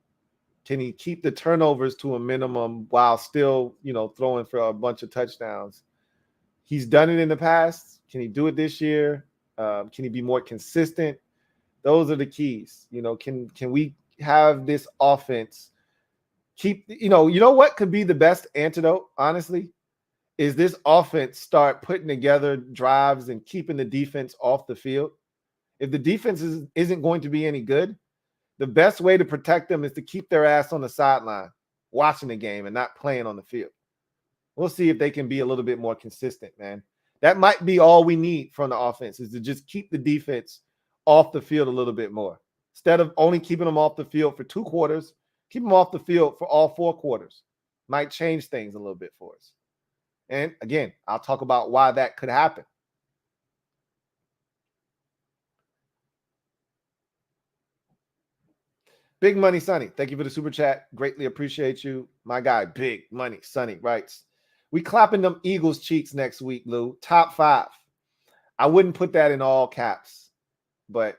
Can he keep the turnovers to a minimum while still, throwing for a bunch of touchdowns? He's done it in the past. Can he do it this year? Can he be more consistent? Those are the keys. Can we have this offense keep, you know what could be the best antidote, honestly, is this offense start putting together drives and keeping the defense off the field. If the defense isn't going to be any good, the best way to protect them is to keep their ass on the sideline watching the game and not playing on the field. We'll see if they can be a little bit more consistent, man. That might be all we need from the offense, is to just keep the defense off the field a little bit more. Instead of only keeping them off the field for 2 quarters, keep them off the field for all 4 quarters. Might change things a little bit for us. And again, I'll talk about why that could happen. Big Money Sonny, thank you for the super chat. Greatly appreciate you. My guy, Big Money Sonny writes, we clapping them Eagles cheeks next week, Lou. Top 5. I wouldn't put that in all caps, but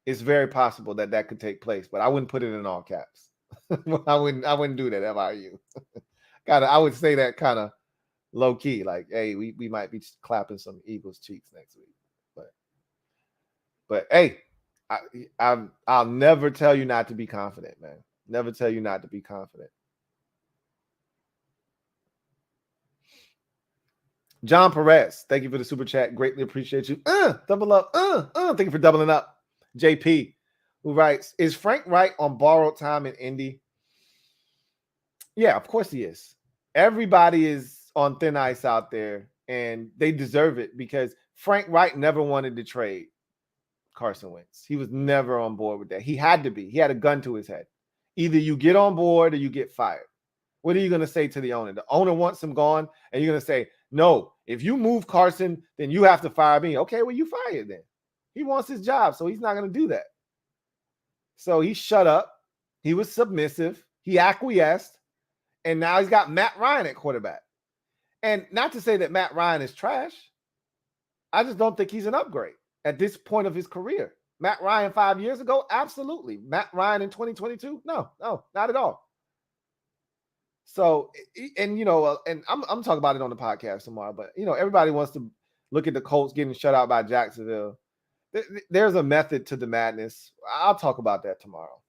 it's very possible that that could take place. But I wouldn't put it in all caps. I wouldn't do that if I were you. I would say that kind of low key, like, hey, we might be clapping some Eagles cheeks next week. But hey, I'll never tell you not to be confident, man. Never tell you not to be confident. John Perez, thank you for the super chat. Greatly appreciate you. Double up. Thank you for doubling up. JP, who writes, is Frank Wright on borrowed time in Indy? Yeah, of course he is. Everybody is on thin ice out there, and they deserve it because Frank Wright never wanted to trade Carson Wentz. He was never on board with that. He had to be. He had a gun to his head. Either you get on board or you get fired. What are you going to say to the owner? The owner wants him gone, and you're going to say, no, if you move Carson, then you have to fire me. Okay, well, you fired then. He wants his job, so he's not going to do that. So he shut up. He was submissive. He acquiesced. And now he's got Matt Ryan at quarterback. And not to say that Matt Ryan is trash. I just don't think he's an upgrade at this point of his career. Matt Ryan 5 years ago? Absolutely. Matt Ryan in 2022? No, not at all. So, and and I'm talking about it on the podcast tomorrow, but everybody wants to look at the Colts getting shut out by Jacksonville. There's a method to the madness. I'll talk about that tomorrow.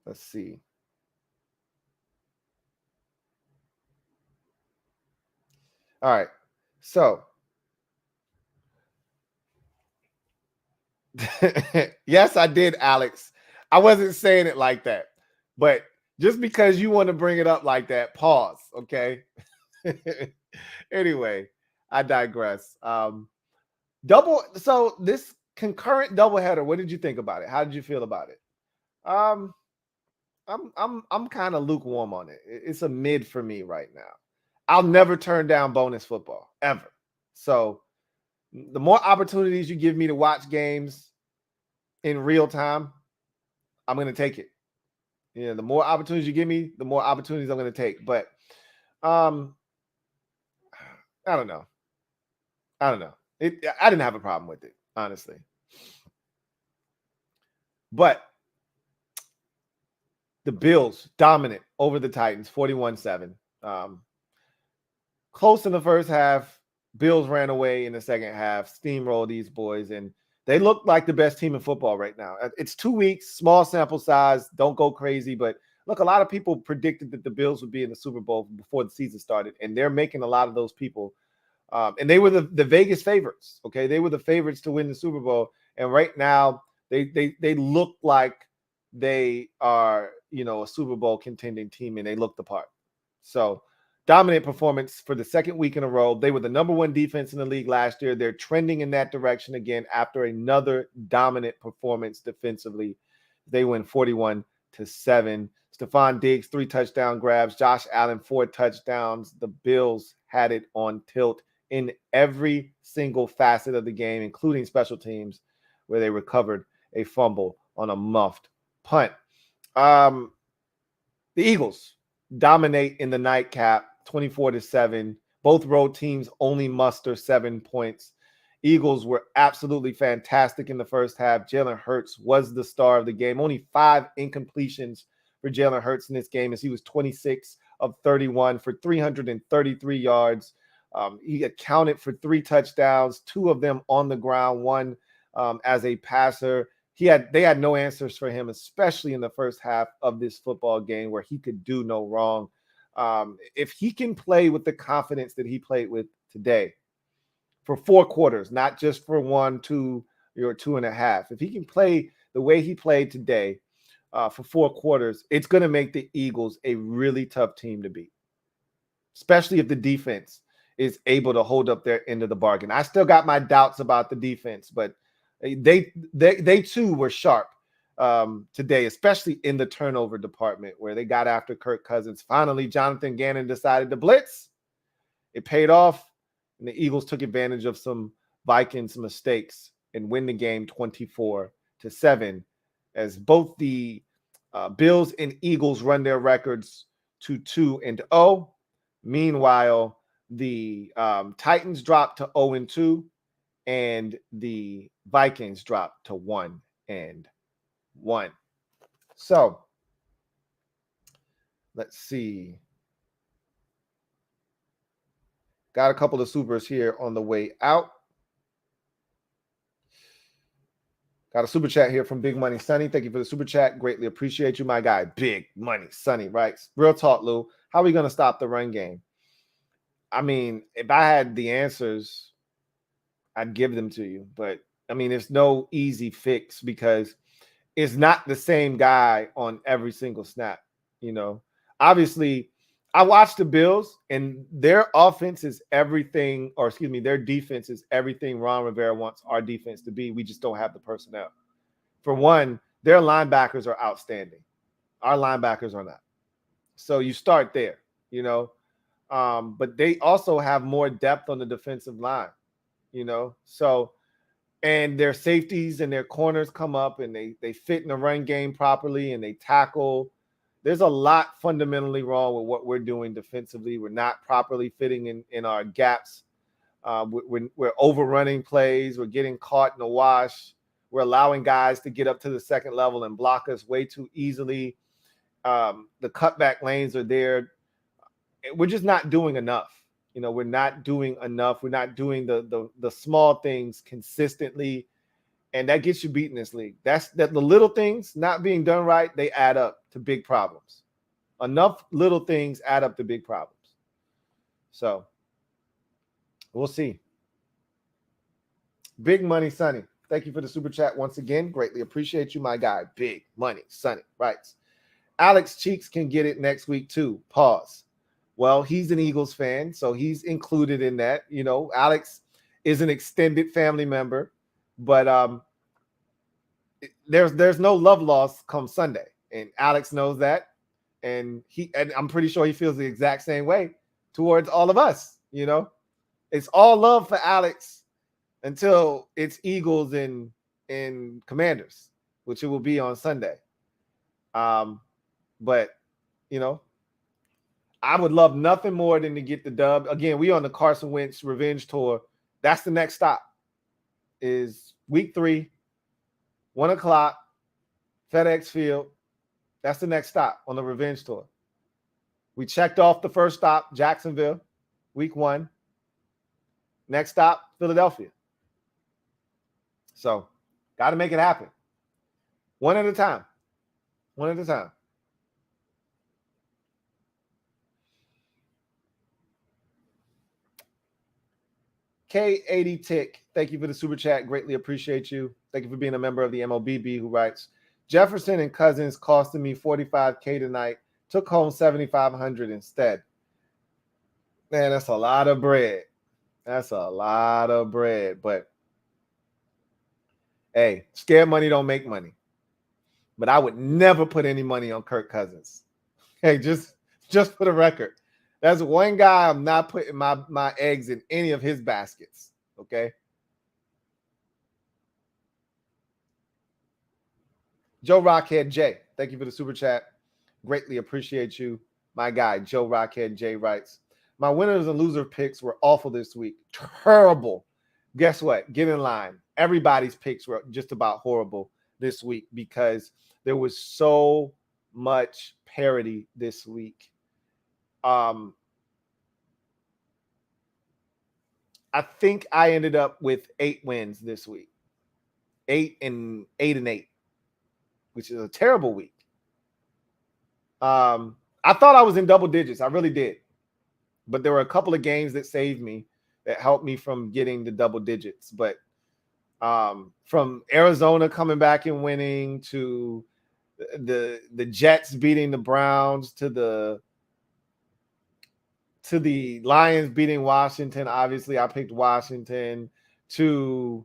Let's see. All right. So, yes, I did, Alex. I wasn't saying it like that. But just because you want to bring it up like that, pause, okay? Anyway, I digress. So this concurrent doubleheader, what did you think about it? How did you feel about it? I'm kind of lukewarm on it. It's a mid for me right now. I'll never turn down bonus football, ever. So the more opportunities you give me to watch games in real time, I'm going to take it. The more opportunities you give me, the more opportunities I'm going to take. But I don't know. I didn't have a problem with it, honestly. But the Bills dominant over the Titans, 41-7. Close in the first half. Bills ran away in the second half, steamrolled these boys, and they look like the best team in football right now. It's 2 weeks, small sample size. Don't go crazy. But look, a lot of people predicted that the Bills would be in the Super Bowl before the season started, and they're making a lot of those people. And they were the Vegas favorites, okay? They were the favorites to win the Super Bowl. And right now, they look like they are, a Super Bowl contending team, and they look the part. So, dominant performance for the second week in a row. They were the number 1 defense in the league last year. They're trending in that direction again after another dominant performance defensively. They win 41-7. Stephon Diggs, 3 touchdown grabs. Josh Allen, 4 touchdowns. The Bills had it on tilt in every single facet of the game, including special teams, where they recovered a fumble on a muffed punt. The Eagles dominate in the nightcap, 24-7. Both road teams only muster 7 points. Eagles were absolutely fantastic in the first half. Jalen Hurts was the star of the game. Only 5 incompletions for Jalen Hurts in this game, as he was 26 of 31 for 333 yards. He accounted for 3 touchdowns, 2 of them on the ground, 1 as a passer. They had no answers for him, especially in the first half of this football game where he could do no wrong. If he can play with the confidence that he played with today for 4 quarters, not just for 1, 2, or 2.5, if he can play the way he played today for 4 quarters, it's going to make the Eagles a really tough team to beat, especially if the defense is able to hold up their end of the bargain. I still got my doubts about the defense, but they too were sharp today, especially in the turnover department where they got after Kirk Cousins. Finally, Jonathan Gannon decided to blitz. It paid off, and the Eagles took advantage of some Vikings mistakes and win the game 24-7 as both the Bills and Eagles run their records to 2-0. Meanwhile, the Titans dropped to 0-2, and the Vikings dropped to 1-1. So let's see. Got a couple of supers here on the way out. Got a super chat here from Big Money Sonny. Thank you for the super chat. Greatly appreciate you, my guy. Big Money Sonny, right? Real talk, Lou. How are we going to stop the run game? I mean, if I had the answers, I'd give them to you. But, I mean, there's no easy fix because it's not the same guy on every single snap, you know. Obviously, I watched the Bills, and their offense is everything, or excuse me, their defense is everything Ron Rivera wants our defense to be. We just don't have the personnel. For one, their linebackers are outstanding. Our linebackers are not. So you start there, you know. But they also have more depth on the defensive line, you know. So, and their safeties and their corners come up and they fit in the run game properly and they tackle. There's a lot fundamentally wrong with what we're doing defensively. We're not properly fitting in our gaps. We're overrunning plays. We're getting caught in the wash. We're allowing guys to get up to the second level and block us way too easily. The cutback lanes are there. We're just not doing enough. You know, we're not doing enough. We're not doing the small things consistently. And that gets you beat in this league. That's that the little things not being done right, they add up to big problems. Enough little things add up to big problems. So we'll see. Big Money Sonny. Thank you for the super chat once again. Greatly appreciate you, my guy. Big Money Sonny writes, Alex Cheeks can get it next week too. Pause. Well, he's an Eagles fan, so he's included in that. You know, Alex is an extended family member. But there's no love loss come Sunday, and Alex knows that, and I'm pretty sure he feels the exact same way towards all of us. You know, it's all love for Alex until it's Eagles and Commanders, which it will be on Sunday. But you know, I would love nothing more than to get the dub. Again, we on the Carson Wentz revenge tour. That's the next stop. Is week 3, 1 o'clock, FedEx Field. That's the next stop on the revenge tour. We checked off the first stop, Jacksonville, week 1. Next stop, Philadelphia. So, got to make it happen. One at a time. One at a time. K80 Tick, thank you for the super chat. Greatly appreciate you. Thank you for being a member of the MOBB, who writes, Jefferson and Cousins costing me $45K tonight. Took home $7,500 instead. Man, that's a lot of bread. That's a lot of bread. But hey, scared money don't make money. But I would never put any money on Kirk Cousins. Hey, just for the record. That's one guy I'm not putting my eggs in any of his baskets, okay? Joe Rockhead J, thank you for the super chat. Greatly appreciate you. My guy, Joe Rockhead J writes, my winners and loser picks were awful this week. Terrible. Guess what? Get in line. Everybody's picks were just about horrible this week because there was so much parity this week. I think I ended up with 8 wins this week. 8 and 8, which is a terrible week. I thought I was in double digits. I really did. But there were a couple of games that saved me, that helped me from getting the double digits. But from Arizona coming back and winning, to the Jets beating the Browns, to the Lions beating Washington. Obviously, I picked Washington. To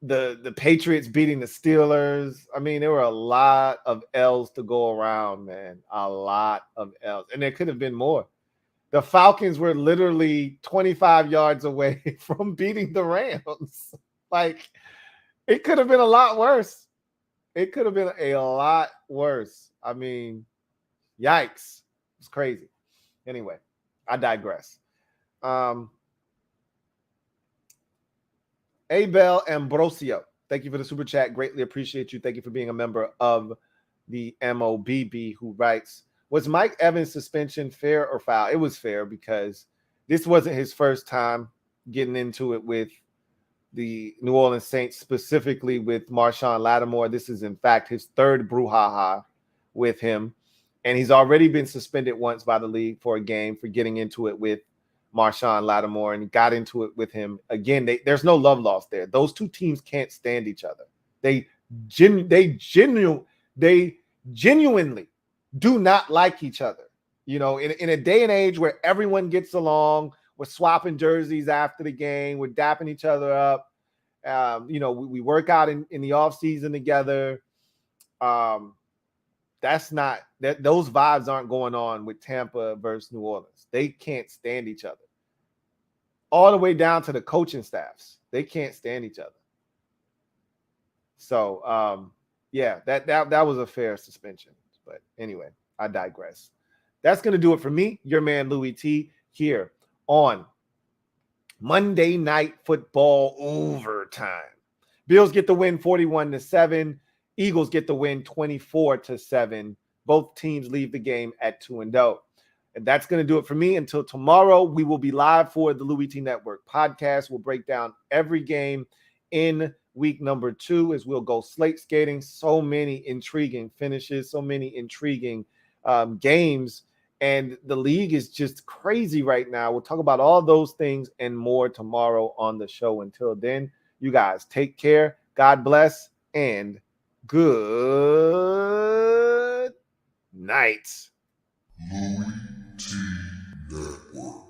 the Patriots beating the Steelers. I mean, there were a lot of L's to go around, man. A lot of L's. And there could have been more. The Falcons were literally 25 yards away from beating the Rams. Like, it could have been a lot worse. It could have been a lot worse. I mean, yikes. It's crazy. Anyway, I digress. Abel Ambrosio, thank you for the super chat. Greatly appreciate you. Thank you for being a member of the MOBB, who writes, was Mike Evans' suspension fair or foul? It was fair, because this wasn't his first time getting into it with the New Orleans Saints, specifically with Marshawn Lattimore. This is, in fact, his third brouhaha with him. And he's already been suspended once by the league for a game for getting into it with Marshawn Lattimore, and got into it with him again. There's no love lost there. Those two teams can't stand each other. They genuinely do not like each other. You know, in a day and age where everyone gets along, we're swapping jerseys after the game, we're dapping each other up. You know, we work out in the off season together. That's not that. Those vibes aren't going on with Tampa versus New Orleans. They can't stand each other. All the way down to the coaching staffs, they can't stand each other. So, yeah, that was a fair suspension. But anyway, I digress. That's going to do it for me, your man Louie T, here on Monday Night Football Overtime. Bills get the win 41-7. Eagles get the win 24-7. Both teams leave the game at 2-0. And that's going to do it for me. Until tomorrow, we will be live for the Louie T Network podcast. We'll break down every game in week number 2 as we'll go slate skating. So many intriguing finishes, so many intriguing games. And the league is just crazy right now. We'll talk about all those things and more tomorrow on the show. Until then, you guys take care. God bless, and good night. LouieTeeNetwork.